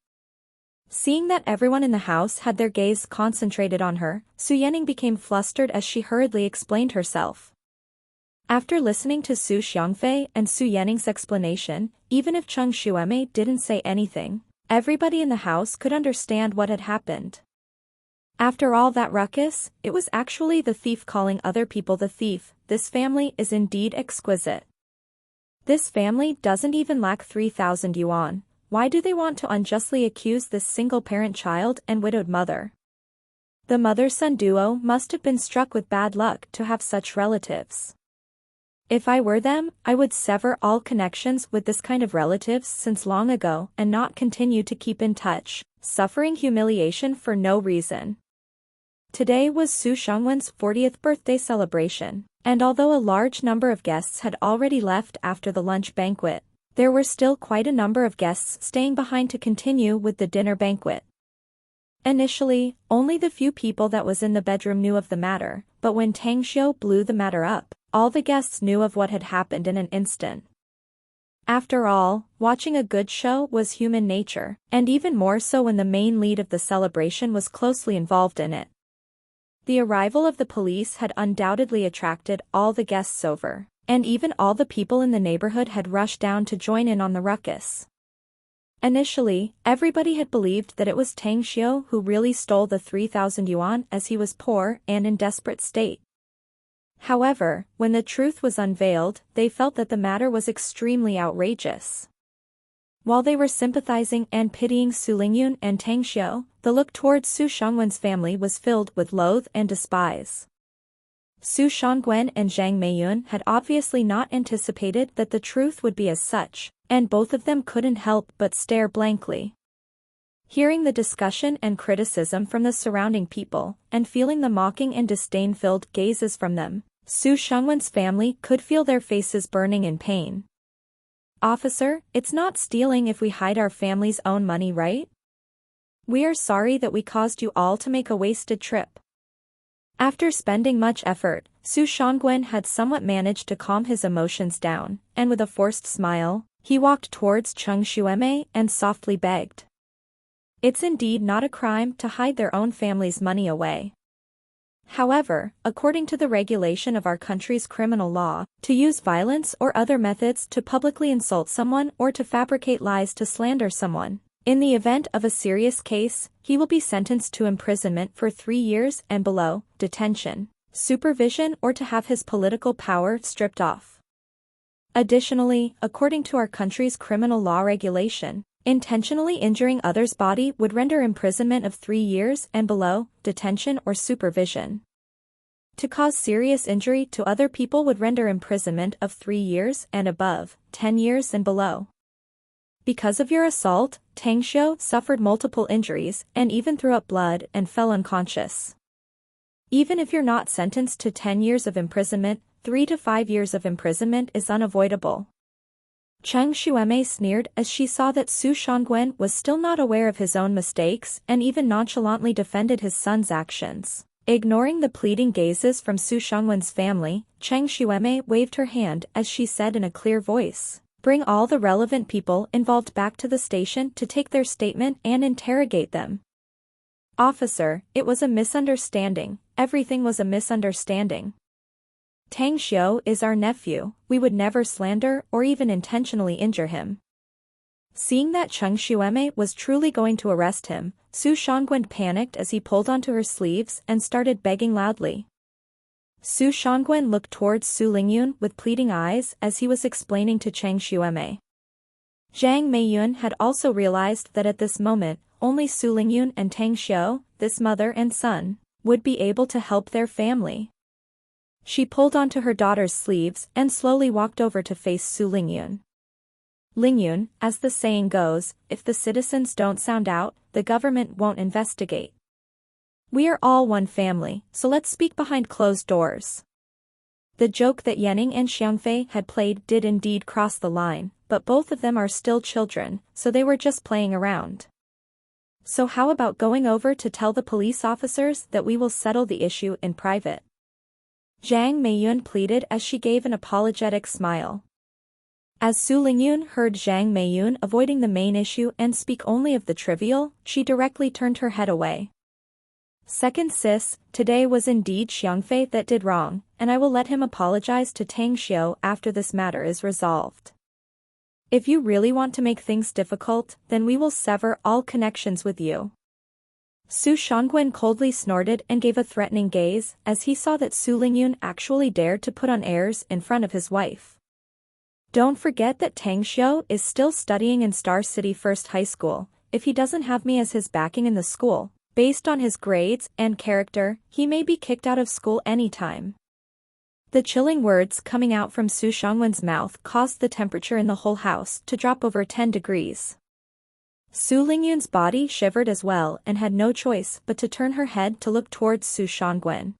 Seeing that everyone in the house had their gaze concentrated on her, Su Yanning became flustered as she hurriedly explained herself. After listening to Su Xiangfei and Su Yanning's explanation, even if Cheng Xuemei didn't say anything, everybody in the house could understand what had happened. After all that ruckus, it was actually the thief calling other people the thief. This family is indeed exquisite. This family doesn't even lack 3,000 yuan. Why do they want to unjustly accuse this single-parent child and widowed mother? The mother-son duo must have been struck with bad luck to have such relatives. If I were them, I would sever all connections with this kind of relatives since long ago and not continue to keep in touch, suffering humiliation for no reason. Today was Su Shangwen's 40th birthday celebration, and although a large number of guests had already left after the lunch banquet, there were still quite a number of guests staying behind to continue with the dinner banquet. Initially, only the few people that was in the bedroom knew of the matter, but when Tang Xiu blew the matter up, all the guests knew of what had happened in an instant. After all, watching a good show was human nature, and even more so when the main lead of the celebration was closely involved in it. The arrival of the police had undoubtedly attracted all the guests over, and even all the people in the neighborhood had rushed down to join in on the ruckus. Initially, everybody had believed that it was Tang Xiu who really stole the 3,000 yuan as he was poor and in desperate state. However, when the truth was unveiled, they felt that the matter was extremely outrageous. While they were sympathizing and pitying Su Lingyun and Tang Xiu, the look towards Su Shangwen's family was filled with loathe and despise. Su Shangwen and Zhang Meiyun had obviously not anticipated that the truth would be as such, and both of them couldn't help but stare blankly. Hearing the discussion and criticism from the surrounding people, and feeling the mocking and disdain-filled gazes from them, Su Shangwen's family could feel their faces burning in pain. Officer, it's not stealing if we hide our family's own money, right? We are sorry that we caused you all to make a wasted trip. After spending much effort, Su Shangwen had somewhat managed to calm his emotions down, and with a forced smile, he walked towards Cheng Xuemei and softly begged. It's indeed not a crime to hide their own family's money away. However, according to the regulation of our country's criminal law, to use violence or other methods to publicly insult someone or to fabricate lies to slander someone, in the event of a serious case, he will be sentenced to imprisonment for 3 years and below, detention, supervision, or to have his political power stripped off. Additionally, according to our country's criminal law regulation, intentionally injuring others' body would render imprisonment of 3 years and below, detention or supervision. To cause serious injury to other people would render imprisonment of 3 years and above, 10 years and below. Because of your assault, Tang Xiu suffered multiple injuries and even threw up blood and fell unconscious. Even if you're not sentenced to 10 years of imprisonment, 3 to 5 years of imprisonment is unavoidable. Cheng Xuemei sneered as she saw that Su Shangwen was still not aware of his own mistakes and even nonchalantly defended his son's actions. Ignoring the pleading gazes from Su Shangwen's family, Cheng Xuemei waved her hand as she said in a clear voice, Bring all the relevant people involved back to the station to take their statement and interrogate them. Officer, it was a misunderstanding, everything was a misunderstanding. Tang Xiu is our nephew, we would never slander or even intentionally injure him. Seeing that Cheng Xueme was truly going to arrest him, Su Shangwen panicked as he pulled onto her sleeves and started begging loudly. Su Shangwen looked towards Su Lingyun with pleading eyes as he was explaining to Cheng Xueme. Zhang Meiyun had also realized that at this moment, only Su Lingyun and Tang Xiu, this mother and son, would be able to help their family. She pulled onto her daughter's sleeves and slowly walked over to face Su Lingyun. Lingyun, as the saying goes, if the citizens don't sound out, the government won't investigate. We are all one family, so let's speak behind closed doors. The joke that Yanning and Xiangfei had played did indeed cross the line, but both of them are still children, so they were just playing around. So how about going over to tell the police officers that we will settle the issue in private? Zhang Meiyun pleaded as she gave an apologetic smile. As Su Lingyun heard Zhang Meiyun avoiding the main issue and speak only of the trivial, she directly turned her head away. Second sis, today was indeed Xiangfei that did wrong, and I will let him apologize to Tang Xiu after this matter is resolved. If you really want to make things difficult, then we will sever all connections with you. Su Shangwen coldly snorted and gave a threatening gaze as he saw that Su Lingyun actually dared to put on airs in front of his wife. Don't forget that Tang Xiu is still studying in Star City First High School. If he doesn't have me as his backing in the school, based on his grades and character, he may be kicked out of school anytime. The chilling words coming out from Su Shangwen's mouth caused the temperature in the whole house to drop over 10 degrees. Su Lingyun's body shivered as well and had no choice but to turn her head to look towards Su Shangwen.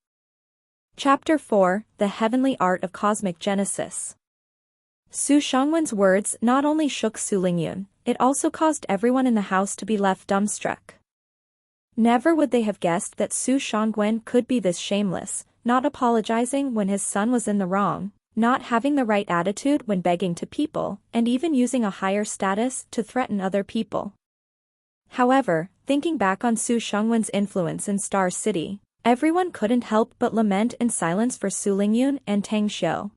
Chapter 4, The Heavenly Art of Cosmic Genesis. Su Shangwen's words not only shook Su Lingyun, it also caused everyone in the house to be left dumbstruck. Never would they have guessed that Su Shangwen could be this shameless, not apologizing when his son was in the wrong, not having the right attitude when begging to people, and even using a higher status to threaten other people. However, thinking back on Su Shangwen's influence in Star City, everyone couldn't help but lament in silence for Su Lingyun and Tang Xiu.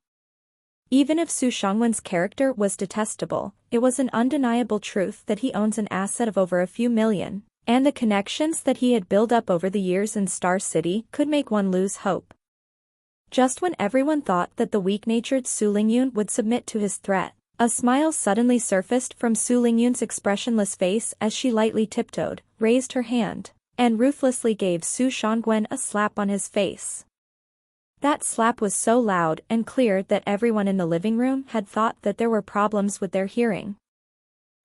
Even if Su Shangwen's character was detestable, it was an undeniable truth that he owns an asset of over a few million, and the connections that he had built up over the years in Star City could make one lose hope. Just when everyone thought that the weak-natured Su Lingyun would submit to his threat, a smile suddenly surfaced from Su Lingyun's expressionless face as she lightly tiptoed, raised her hand, and ruthlessly gave Su Shangwen a slap on his face. That slap was so loud and clear that everyone in the living room had thought that there were problems with their hearing.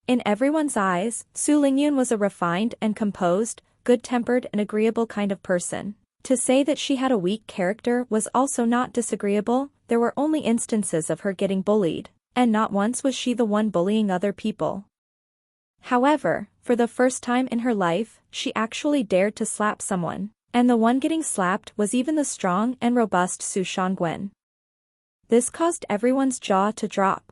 In everyone's eyes, Su Lingyun was a refined and composed, good-tempered and agreeable kind of person. To say that she had a weak character was also not disagreeable. There were only instances of her getting bullied, and not once was she the one bullying other people. However, for the first time in her life, she actually dared to slap someone, and the one getting slapped was even the strong and robust Su Shangwen. This caused everyone's jaw to drop.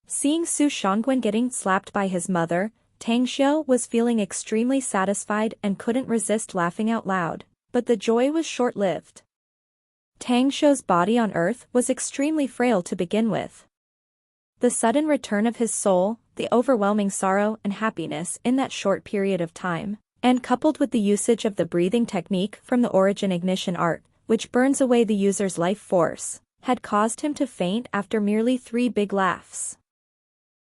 Seeing Su Shangwen getting slapped by his mother, Tang Xiu was feeling extremely satisfied and couldn't resist laughing out loud, but the joy was short-lived. Tang Xiu's body on earth was extremely frail to begin with. The sudden return of his soul, the overwhelming sorrow and happiness in that short period of time, and coupled with the usage of the breathing technique from the Origin Ignition art, which burns away the user's life force, had caused him to faint after merely 3 big laughs.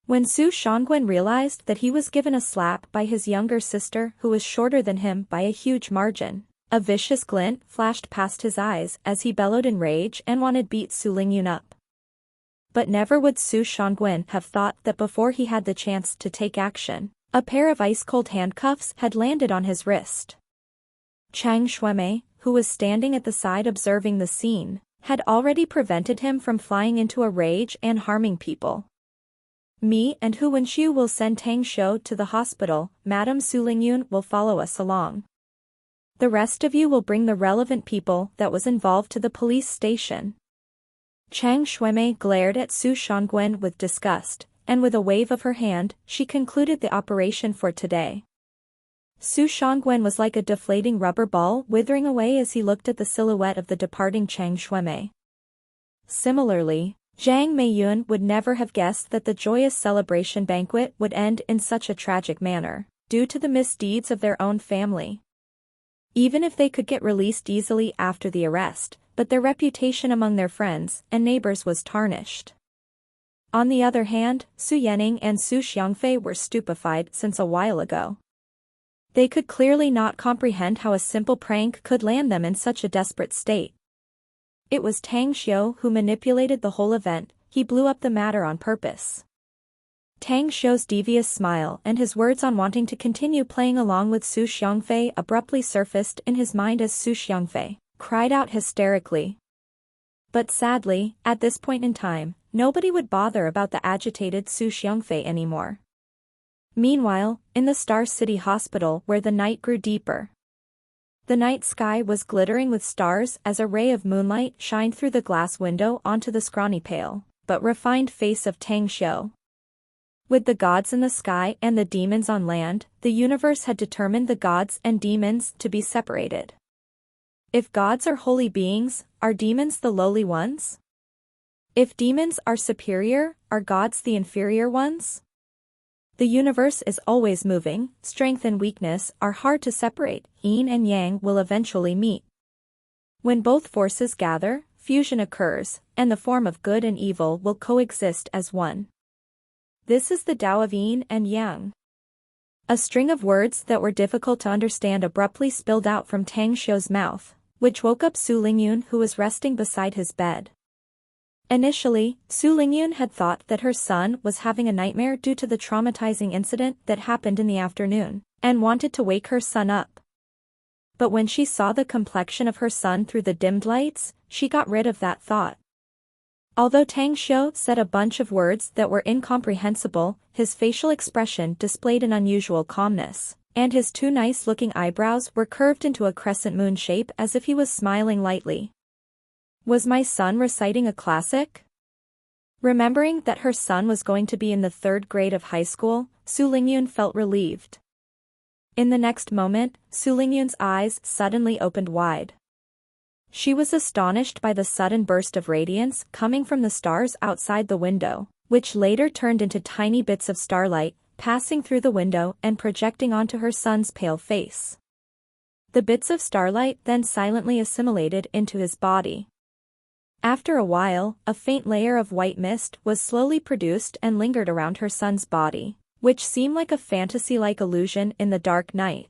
When Su Shangwen realized that he was given a slap by his younger sister who was shorter than him by a huge margin, a vicious glint flashed past his eyes as he bellowed in rage and wanted to beat Su Lingyun up. But never would Su Shangwen have thought that before he had the chance to take action, a pair of ice-cold handcuffs had landed on his wrist. Chang Xueme, who was standing at the side observing the scene, had already prevented him from flying into a rage and harming people. Me and Hu Wenxiu will send Tang Xiu to the hospital, Madame Su Lingyun will follow us along. The rest of you will bring the relevant people that was involved to the police station. Chang Shuimei glared at Su Shangwen with disgust, and with a wave of her hand, she concluded the operation for today. Su Shangwen was like a deflating rubber ball withering away as he looked at the silhouette of the departing Chang Shuimei. Similarly, Zhang Meiyun would never have guessed that the joyous celebration banquet would end in such a tragic manner, due to the misdeeds of their own family. Even if they could get released easily after the arrest, but their reputation among their friends and neighbors was tarnished. On the other hand, Su Yanning and Su Xiangfei were stupefied since a while ago. They could clearly not comprehend how a simple prank could land them in such a desperate state. It was Tang Xiu who manipulated the whole event. He blew up the matter on purpose. Tang Xiu's devious smile and his words on wanting to continue playing along with Su Xiangfei abruptly surfaced in his mind as Su Xiangfei cried out hysterically. But sadly, at this point in time, nobody would bother about the agitated Su Xiangfei anymore. Meanwhile, in the Star City Hospital where the night grew deeper. The night sky was glittering with stars as a ray of moonlight shined through the glass window onto the scrawny pale, but refined face of Tang Xiu. With the gods in the sky and the demons on land, the universe had determined the gods and demons to be separated. If gods are holy beings, are demons the lowly ones? If demons are superior, are gods the inferior ones? The universe is always moving, strength and weakness are hard to separate, yin and yang will eventually meet. When both forces gather, fusion occurs, and the form of good and evil will coexist as one. This is the Tao of yin and yang. A string of words that were difficult to understand abruptly spilled out from Tang Xiu's mouth, which woke up Su Lingyun who was resting beside his bed. Initially, Su Lingyun had thought that her son was having a nightmare due to the traumatizing incident that happened in the afternoon, and wanted to wake her son up. But when she saw the complexion of her son through the dimmed lights, she got rid of that thought. Although Tang Xiu said a bunch of words that were incomprehensible, his facial expression displayed an unusual calmness, and his two nice-looking eyebrows were curved into a crescent moon shape as if he was smiling lightly. Was my son reciting a classic? Remembering that her son was going to be in the 3rd grade of high school, Su Lingyun felt relieved. In the next moment, Su Lingyun's eyes suddenly opened wide. She was astonished by the sudden burst of radiance coming from the stars outside the window, which later turned into tiny bits of starlight, passing through the window and projecting onto her son's pale face. The bits of starlight then silently assimilated into his body. After a while, a faint layer of white mist was slowly produced and lingered around her son's body, which seemed like a fantasy-like illusion in the dark night.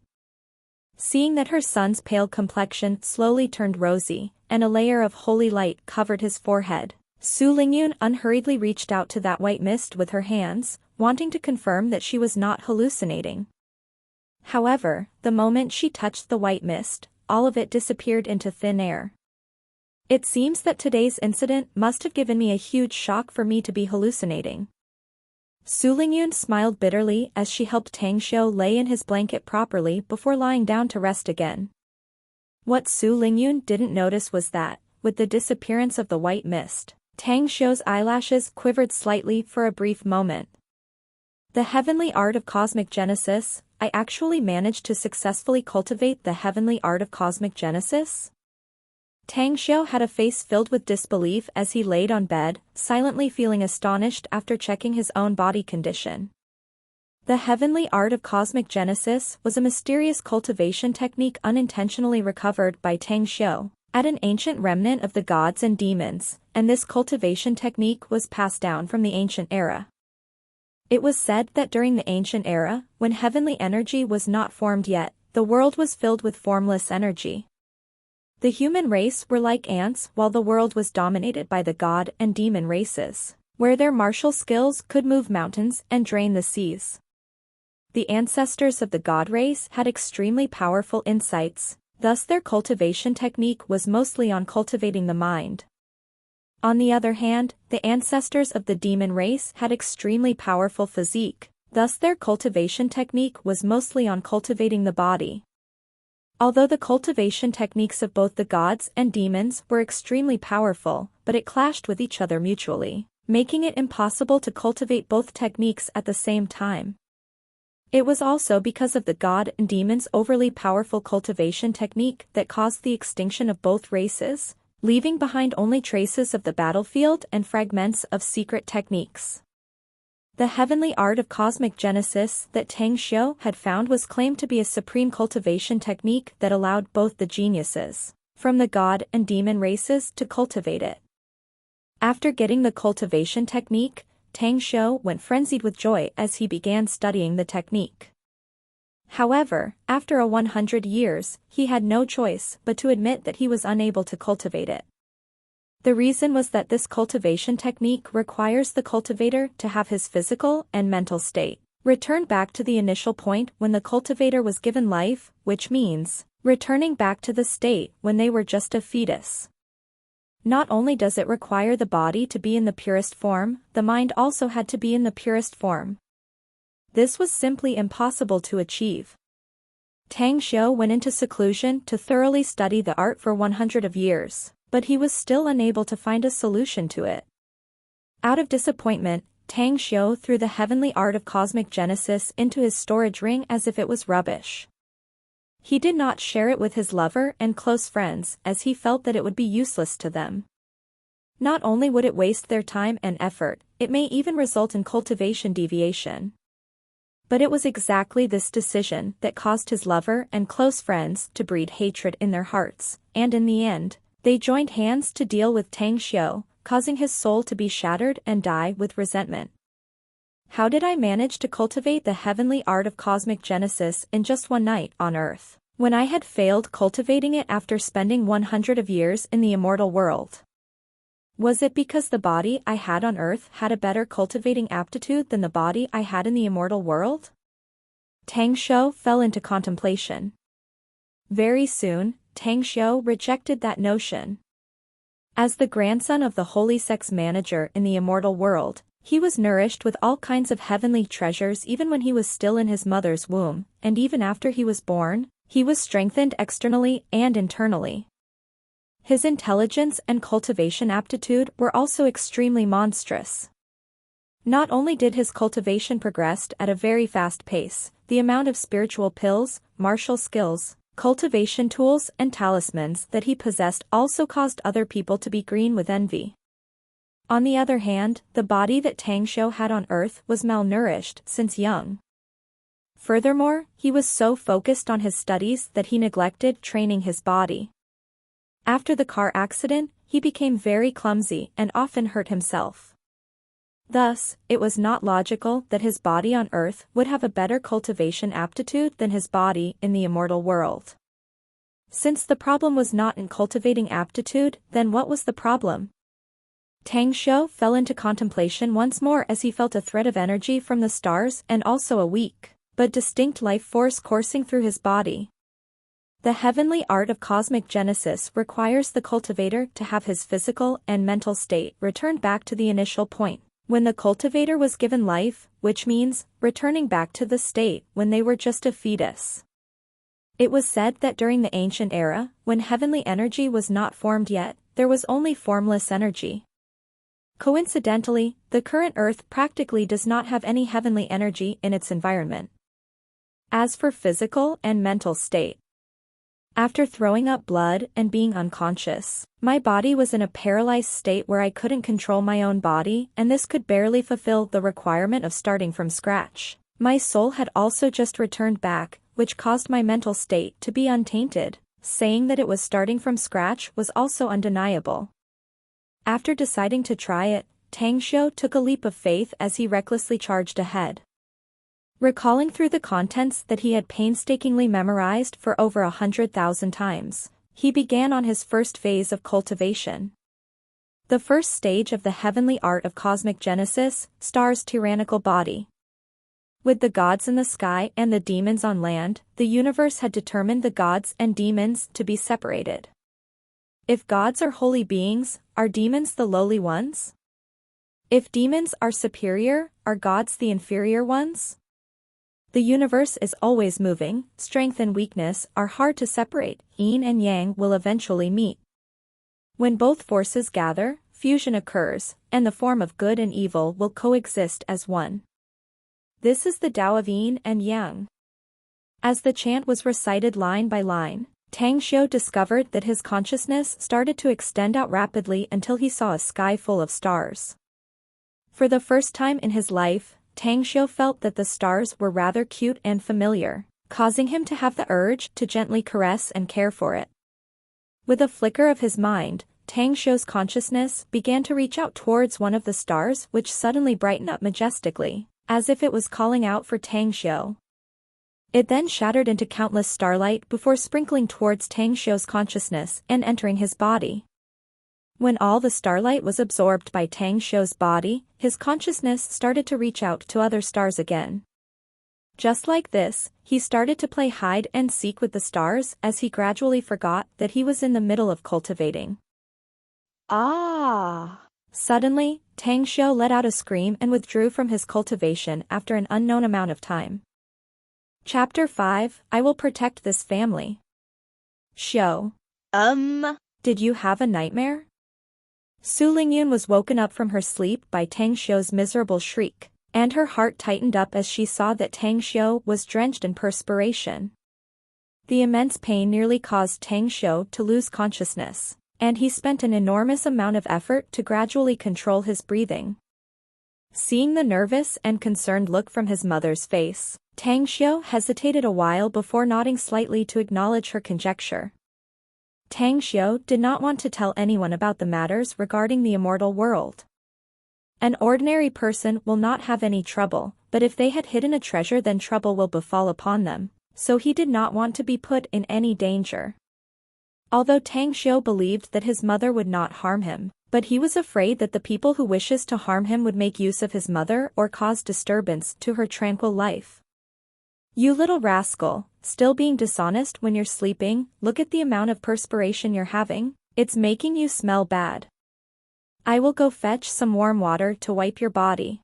Seeing that her son's pale complexion slowly turned rosy, and a layer of holy light covered his forehead, Su Lingyun unhurriedly reached out to that white mist with her hands, wanting to confirm that she was not hallucinating. However, the moment she touched the white mist, all of it disappeared into thin air. It seems that today's incident must have given me a huge shock for me to be hallucinating. Su Lingyun smiled bitterly as she helped Tang Xiu lay in his blanket properly before lying down to rest again. What Su Lingyun didn't notice was that, with the disappearance of the white mist, Tang Xiu's eyelashes quivered slightly for a brief moment. The heavenly art of cosmic genesis, I actually managed to successfully cultivate the heavenly art of cosmic genesis? Tang Xiu had a face filled with disbelief as he laid on bed, silently feeling astonished after checking his own body condition. The heavenly art of cosmic genesis was a mysterious cultivation technique unintentionally recovered by Tang Xiu at an ancient remnant of the gods and demons, and this cultivation technique was passed down from the ancient era. It was said that during the ancient era, when heavenly energy was not formed yet, the world was filled with formless energy. The human race were like ants while the world was dominated by the god and demon races, where their martial skills could move mountains and drain the seas. The ancestors of the god race had extremely powerful insights, thus their cultivation technique was mostly on cultivating the mind. On the other hand, the ancestors of the demon race had extremely powerful physique, thus their cultivation technique was mostly on cultivating the body. Although the cultivation techniques of both the gods and demons were extremely powerful, but it clashed with each other mutually, making it impossible to cultivate both techniques at the same time. It was also because of the god and demon's overly powerful cultivation technique that caused the extinction of both races, leaving behind only traces of the battlefield and fragments of secret techniques. The heavenly art of cosmic genesis that Tang Xiu had found was claimed to be a supreme cultivation technique that allowed both the geniuses from the god and demon races to cultivate it. After getting the cultivation technique, Tang Xiu went frenzied with joy as he began studying the technique. However, after 100 years, he had no choice but to admit that he was unable to cultivate it. The reason was that this cultivation technique requires the cultivator to have his physical and mental state return back to the initial point when the cultivator was given life, which means returning back to the state when they were just a fetus. Not only does it require the body to be in the purest form, the mind also had to be in the purest form. This was simply impossible to achieve. Tang Xiu went into seclusion to thoroughly study the art for 100 years, but he was still unable to find a solution to it. Out of disappointment, Tang Xiu threw the heavenly art of cosmic genesis into his storage ring as if it was rubbish. He did not share it with his lover and close friends as he felt that it would be useless to them. Not only would it waste their time and effort, it may even result in cultivation deviation. But it was exactly this decision that caused his lover and close friends to breed hatred in their hearts, and in the end, they joined hands to deal with Tang Xiu, causing his soul to be shattered and die with resentment. How did I manage to cultivate the heavenly art of cosmic genesis in just one night on Earth, when I had failed cultivating it after spending 100 years in the immortal world? Was it because the body I had on Earth had a better cultivating aptitude than the body I had in the immortal world? Tang Xiu fell into contemplation. Very soon, Tang Xiu rejected that notion. As the grandson of the holy sex manager in the immortal world, he was nourished with all kinds of heavenly treasures even when he was still in his mother's womb, and even after he was born, he was strengthened externally and internally. His intelligence and cultivation aptitude were also extremely monstrous. Not only did his cultivation progress at a very fast pace, the amount of spiritual pills, martial skills, cultivation tools and talismans that he possessed also caused other people to be green with envy. On the other hand, the body that Tang Xiu had on Earth was malnourished since young. Furthermore, he was so focused on his studies that he neglected training his body. After the car accident, he became very clumsy and often hurt himself. Thus, it was not logical that his body on Earth would have a better cultivation aptitude than his body in the immortal world. Since the problem was not in cultivating aptitude, then what was the problem? Tang Xiu fell into contemplation once more as he felt a thread of energy from the stars and also a weak, but distinct life force coursing through his body. The heavenly art of cosmic genesis requires the cultivator to have his physical and mental state returned back to the initial point when the cultivator was given life, which means returning back to the state when they were just a fetus. It was said that during the ancient era, when heavenly energy was not formed yet, there was only formless energy. Coincidentally, the current Earth practically does not have any heavenly energy in its environment. As for physical and mental state, after throwing up blood and being unconscious, my body was in a paralyzed state where I couldn't control my own body, and this could barely fulfill the requirement of starting from scratch. My soul had also just returned back, which caused my mental state to be untainted. Saying that it was starting from scratch was also undeniable. After deciding to try it, Tang Xiu took a leap of faith as he recklessly charged ahead. Recalling through the contents that he had painstakingly memorized for over 100,000 times, he began on his first phase of cultivation. The first stage of the heavenly art of cosmic genesis, Star's tyrannical body. With the gods in the sky and the demons on land, the universe had determined the gods and demons to be separated. If gods are holy beings, are demons the lowly ones? If demons are superior, are gods the inferior ones? The universe is always moving, strength and weakness are hard to separate, yin and yang will eventually meet. When both forces gather, fusion occurs, and the form of good and evil will coexist as one. This is the Tao of Yin and Yang. As the chant was recited line by line, Tang Xiu discovered that his consciousness started to extend out rapidly until he saw a sky full of stars. For the first time in his life, Tang Xiu felt that the stars were rather cute and familiar, causing him to have the urge to gently caress and care for it. With a flicker of his mind, Tang Xiu's consciousness began to reach out towards one of the stars, which suddenly brightened up majestically, as if it was calling out for Tang Xiu. It then shattered into countless starlight before sprinkling towards Tang Xiu's consciousness and entering his body. When all the starlight was absorbed by Tang Xiu's body, his consciousness started to reach out to other stars again. Just like this, he started to play hide and seek with the stars as he gradually forgot that he was in the middle of cultivating. Ah! Suddenly, Tang Xiu let out a scream and withdrew from his cultivation after an unknown amount of time. Chapter 5, I will protect this family. Xiu. Did you have a nightmare? Su Lingyun was woken up from her sleep by Tang Xiu's miserable shriek, and her heart tightened up as she saw that Tang Xiu was drenched in perspiration. The immense pain nearly caused Tang Xiu to lose consciousness, and he spent an enormous amount of effort to gradually control his breathing. Seeing the nervous and concerned look from his mother's face, Tang Xiu hesitated a while before nodding slightly to acknowledge her conjecture. Tang Xiu did not want to tell anyone about the matters regarding the immortal world. An ordinary person will not have any trouble, but if they had hidden a treasure then trouble will befall upon them, so he did not want to be put in any danger. Although Tang Xiu believed that his mother would not harm him, but he was afraid that the people who wishes to harm him would make use of his mother or cause disturbance to her tranquil life. You little rascal, still being dishonest when you're sleeping, look at the amount of perspiration you're having, it's making you smell bad. I will go fetch some warm water to wipe your body.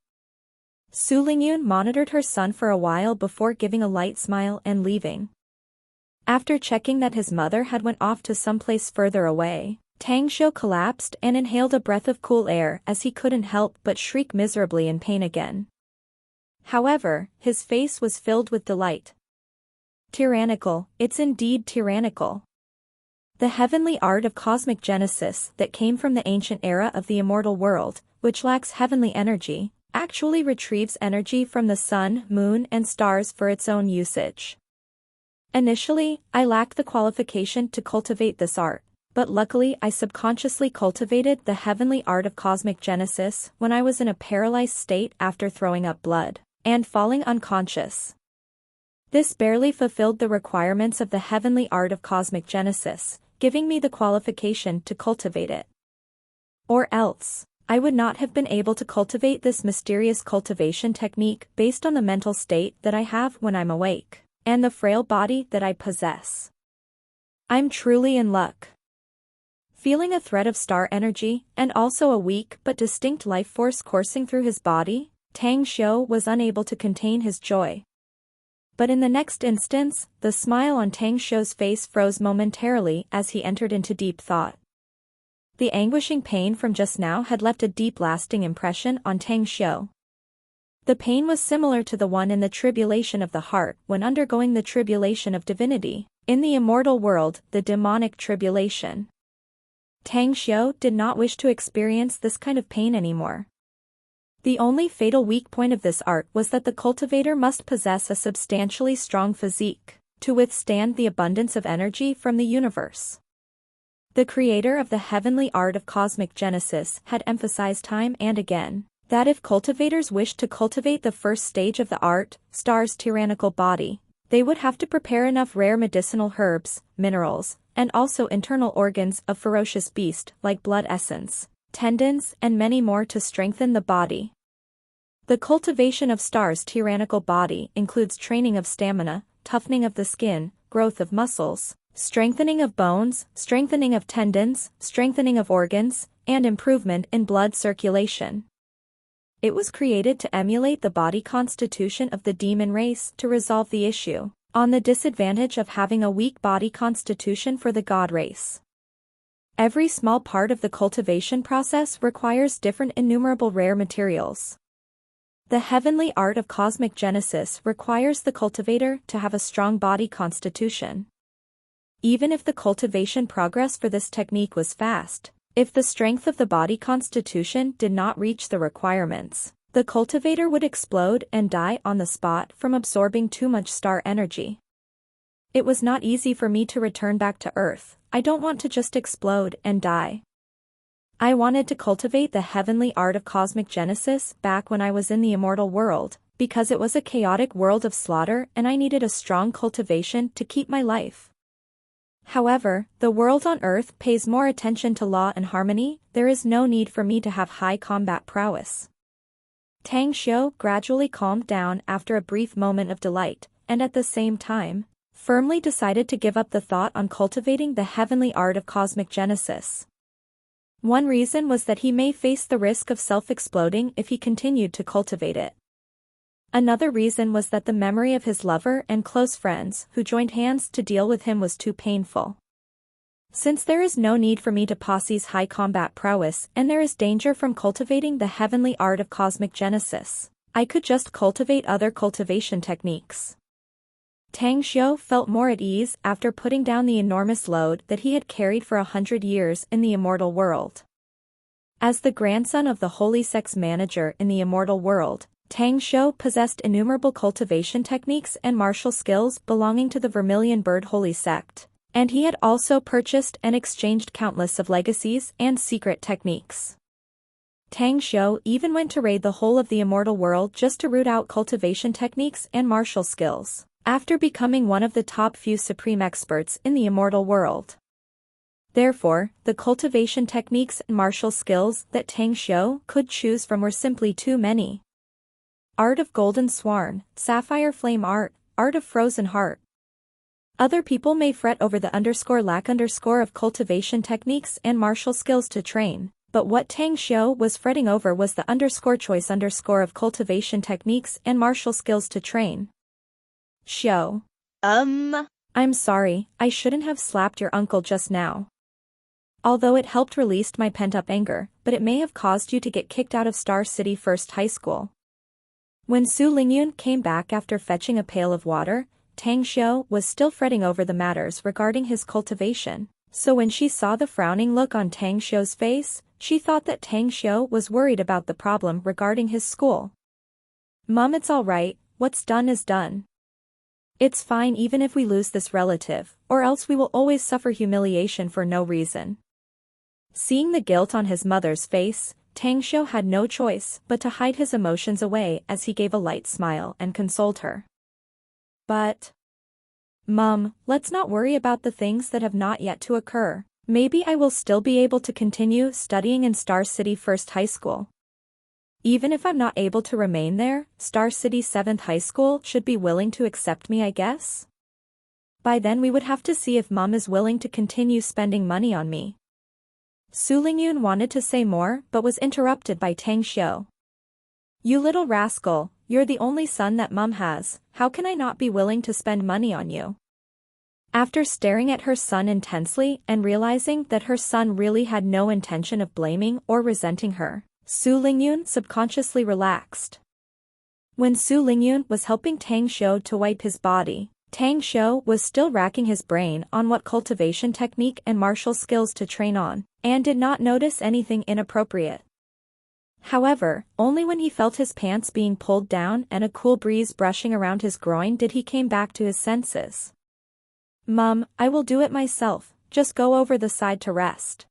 Su Lingyun monitored her son for a while before giving a light smile and leaving. After checking that his mother had went off to someplace further away, Tang Xiu collapsed and inhaled a breath of cool air as he couldn't help but shriek miserably in pain again. However, his face was filled with delight. Tyrannical, it's indeed tyrannical. The heavenly art of cosmic genesis that came from the ancient era of the immortal world, which lacks heavenly energy, actually retrieves energy from the sun, moon, and stars for its own usage. Initially, I lacked the qualification to cultivate this art, but luckily I subconsciously cultivated the heavenly art of cosmic genesis when I was in a paralyzed state after throwing up blood and falling unconscious. This barely fulfilled the requirements of the heavenly art of cosmic genesis, giving me the qualification to cultivate it. Or else, I would not have been able to cultivate this mysterious cultivation technique based on the mental state that I have when I'm awake, and the frail body that I possess. I'm truly in luck. Feeling a thread of star energy, and also a weak but distinct life force coursing through his body, Tang Xiu was unable to contain his joy. But in the next instance, the smile on Tang Xiu's face froze momentarily as he entered into deep thought. The anguishing pain from just now had left a deep lasting impression on Tang Xiu. The pain was similar to the one in the tribulation of the heart when undergoing the tribulation of divinity, in the immortal world, the demonic tribulation. Tang Xiu did not wish to experience this kind of pain anymore. The only fatal weak point of this art was that the cultivator must possess a substantially strong physique to withstand the abundance of energy from the universe. The creator of the heavenly art of cosmic genesis had emphasized time and again that if cultivators wished to cultivate the first stage of the art, star's tyrannical body, they would have to prepare enough rare medicinal herbs, minerals, and also internal organs of ferocious beast like blood essence, tendons, and many more to strengthen the body. The cultivation of star's tyrannical body includes training of stamina, toughening of the skin, growth of muscles, strengthening of bones, strengthening of tendons, strengthening of organs, and improvement in blood circulation. It was created to emulate the body constitution of the demon race to resolve the issue on the disadvantage of having a weak body constitution for the god race. Every small part of the cultivation process requires different innumerable rare materials. The heavenly art of cosmic genesis requires the cultivator to have a strong body constitution. Even if the cultivation progress for this technique was fast, if the strength of the body constitution did not reach the requirements, the cultivator would explode and die on the spot from absorbing too much star energy. It was not easy for me to return back to Earth. I don't want to just explode and die. I wanted to cultivate the heavenly art of cosmic genesis back when I was in the immortal world, because it was a chaotic world of slaughter and I needed a strong cultivation to keep my life. However, the world on Earth pays more attention to law and harmony. There is no need for me to have high combat prowess. Tang Xiu gradually calmed down after a brief moment of delight, and at the same time, firmly decided to give up the thought on cultivating the heavenly art of cosmic genesis. One reason was that he may face the risk of self-exploding if he continued to cultivate it. Another reason was that the memory of his lover and close friends who joined hands to deal with him was too painful. Since there is no need for me to possess high combat prowess and there is danger from cultivating the heavenly art of cosmic genesis, I could just cultivate other cultivation techniques. Tang Xiu felt more at ease after putting down the enormous load that he had carried for 100 years in the immortal world. As the grandson of the holy sex manager in the immortal world, Tang Xiu possessed innumerable cultivation techniques and martial skills belonging to the Vermilion Bird Holy Sect, and he had also purchased and exchanged countless of legacies and secret techniques. Tang Xiu even went to raid the whole of the immortal world just to root out cultivation techniques and martial skills, after becoming one of the top few supreme experts in the immortal world. Therefore, the cultivation techniques and martial skills that Tang Xiu could choose from were simply too many. Art of Golden Swan, Sapphire Flame Art, Art of Frozen Heart. Other people may fret over the lack of cultivation techniques and martial skills to train, but what Tang Xiu was fretting over was the choice of cultivation techniques and martial skills to train. Xiu. I'm sorry, I shouldn't have slapped your uncle just now. Although it helped release my pent-up anger, but it may have caused you to get kicked out of Star City First High School. When Su Lingyun came back after fetching a pail of water, Tang Xiu was still fretting over the matters regarding his cultivation, so when she saw the frowning look on Tang Xiu's face, she thought that Tang Xiu was worried about the problem regarding his school. Mom, it's alright, what's done is done. It's fine even if we lose this relative, or else we will always suffer humiliation for no reason. Seeing the guilt on his mother's face, Tang Xiu had no choice but to hide his emotions away as he gave a light smile and consoled her. But, Mom, let's not worry about the things that have not yet to occur. Maybe I will still be able to continue studying in Star City First High School. Even if I'm not able to remain there, Star City 7th High School should be willing to accept me, I guess. By then we would have to see if Mom is willing to continue spending money on me. Su Lingyun wanted to say more but was interrupted by Tang Xiu. You little rascal, you're the only son that Mom has, how can I not be willing to spend money on you? After staring at her son intensely and realizing that her son really had no intention of blaming or resenting her, Su Lingyun subconsciously relaxed. When Su Lingyun was helping Tang Xiu to wipe his body, Tang Xiu was still racking his brain on what cultivation technique and martial skills to train on, and did not notice anything inappropriate. However, only when he felt his pants being pulled down and a cool breeze brushing around his groin did he came back to his senses. Mom, I will do it myself, just go over the side to rest.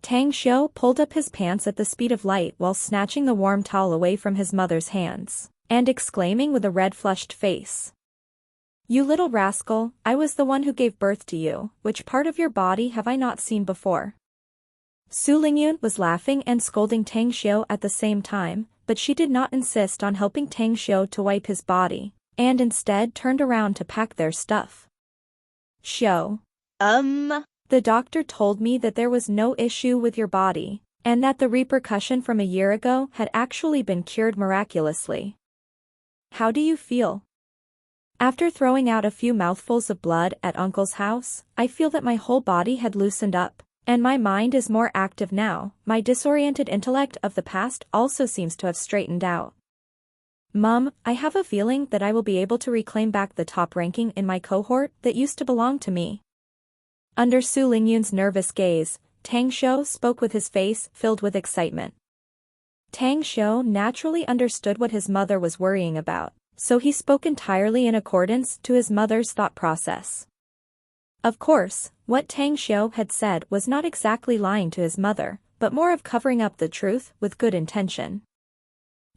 Tang Xiu pulled up his pants at the speed of light while snatching the warm towel away from his mother's hands, and exclaiming with a red flushed face. You little rascal, I was the one who gave birth to you, which part of your body have I not seen before? Su Lingyun was laughing and scolding Tang Xiu at the same time, but she did not insist on helping Tang Xiu to wipe his body, and instead turned around to pack their stuff. Xiu. The doctor told me that there was no issue with your body, and that the repercussion from a year ago had actually been cured miraculously. How do you feel? After throwing out a few mouthfuls of blood at Uncle's house, I feel that my whole body had loosened up, And my mind is more active now. My disoriented intellect of the past also seems to have straightened out. Mom, I have a feeling that I will be able to reclaim back the top ranking in my cohort that used to belong to me. Under Su Lingyun's nervous gaze, Tang Xiu spoke with his face filled with excitement. Tang Xiu naturally understood what his mother was worrying about, so he spoke entirely in accordance to his mother's thought process. Of course, what Tang Xiu had said was not exactly lying to his mother, but more of covering up the truth with good intention.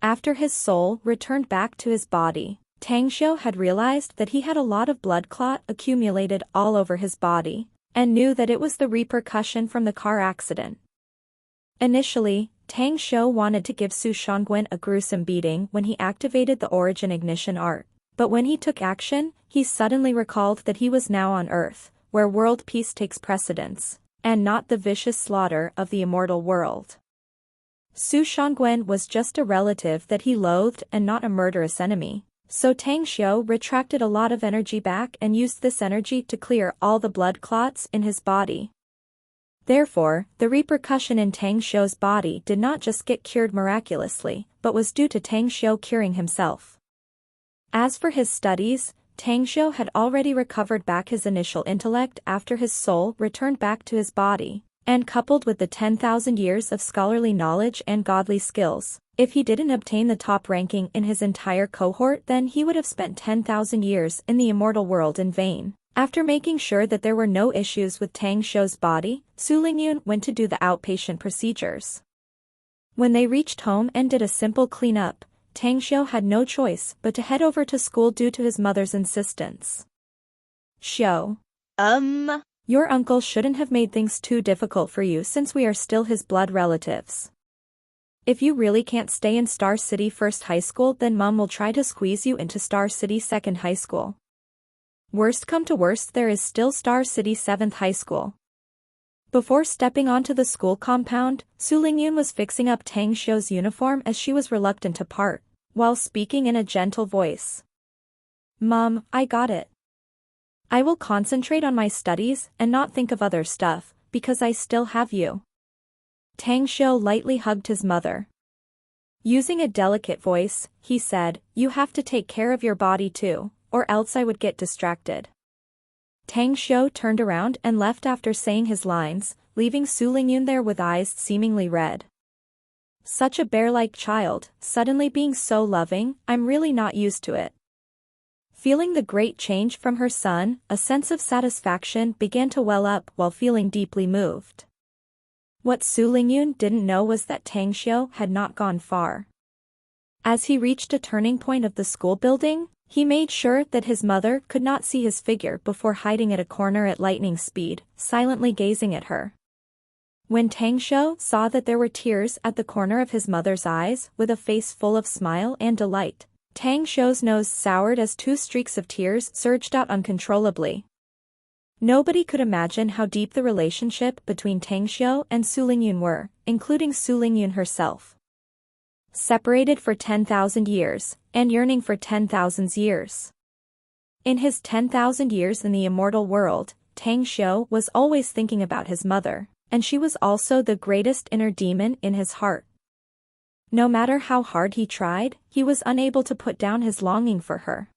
After his soul returned back to his body, Tang Xiu had realized that he had a lot of blood clot accumulated all over his body, and knew that it was the repercussion from the car accident. Initially, Tang Xiu wanted to give Su Shangwen a gruesome beating when he activated the origin ignition art, but when he took action, he suddenly recalled that he was now on Earth, where world peace takes precedence, and not the vicious slaughter of the immortal world. Su Shangwen was just a relative that he loathed and not a murderous enemy, so Tang Xiu retracted a lot of energy back and used this energy to clear all the blood clots in his body. Therefore, the repercussion in Tang Xiu's body did not just get cured miraculously, but was due to Tang Xiu curing himself. As for his studies, Tang Xiu had already recovered back his initial intellect after his soul returned back to his body, and coupled with the 10,000 years of scholarly knowledge and godly skills, if he didn't obtain the top ranking in his entire cohort, then he would have spent 10,000 years in the immortal world in vain. After making sure that there were no issues with Tang Xiu's body, Su Lingyun went to do the outpatient procedures. When they reached home and did a simple cleanup, Tang Xiu had no choice but to head over to school due to his mother's insistence. Xiu. Your uncle shouldn't have made things too difficult for you since we are still his blood relatives. If you really can't stay in Star City First High School, then Mom will try to squeeze you into Star City Second High School. Worst come to worst, there is still Star City 7th High School. Before stepping onto the school compound, Su Lingyun was fixing up Tang Xiu's uniform as she was reluctant to part, while speaking in a gentle voice. Mom, I got it. I will concentrate on my studies and not think of other stuff, because I still have you. Tang Xiu lightly hugged his mother. Using a delicate voice, he said, You have to take care of your body too, or else I would get distracted. Tang Xiu turned around and left after saying his lines, leaving Su Lingyun there with eyes seemingly red. Such a bear-like child, suddenly being so loving, I'm really not used to it. Feeling the great change from her son, a sense of satisfaction began to well up while feeling deeply moved. What Su Lingyun didn't know was that Tang Xiu had not gone far. As he reached a turning point of the school building, he made sure that his mother could not see his figure before hiding at a corner at lightning speed, silently gazing at her. When Tang Xiu saw that there were tears at the corner of his mother's eyes, with a face full of smile and delight, Tang Xiu's nose soured as 2 streaks of tears surged out uncontrollably. Nobody could imagine how deep the relationship between Tang Xiu and Su Lingyun were, including Su Lingyun herself. Separated for 10,000 years, and yearning for 10,000 years. In his 10,000 years in the immortal world, Tang Xiu was always thinking about his mother, and she was also the greatest inner demon in his heart. No matter how hard he tried, he was unable to put down his longing for her.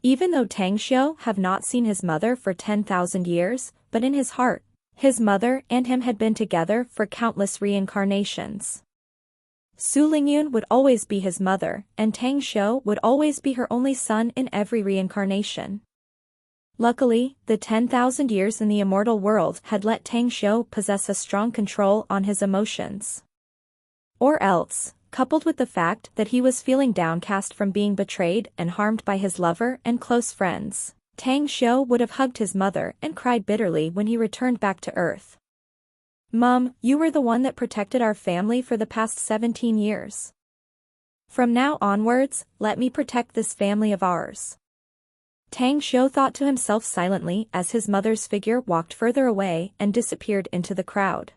Even though Tang Xiu had not seen his mother for 10,000 years, but in his heart, his mother and him had been together for countless reincarnations. Su Lingyun would always be his mother, and Tang Xiu would always be her only son in every reincarnation. Luckily, the 10,000 years in the immortal world had let Tang Xiu possess a strong control on his emotions. Or else, coupled with the fact that he was feeling downcast from being betrayed and harmed by his lover and close friends, Tang Xiu would have hugged his mother and cried bitterly when he returned back to Earth. Mom, you were the one that protected our family for the past 17 years. From now onwards, let me protect this family of ours. Tang Xiu thought to himself silently as his mother's figure walked further away and disappeared into the crowd.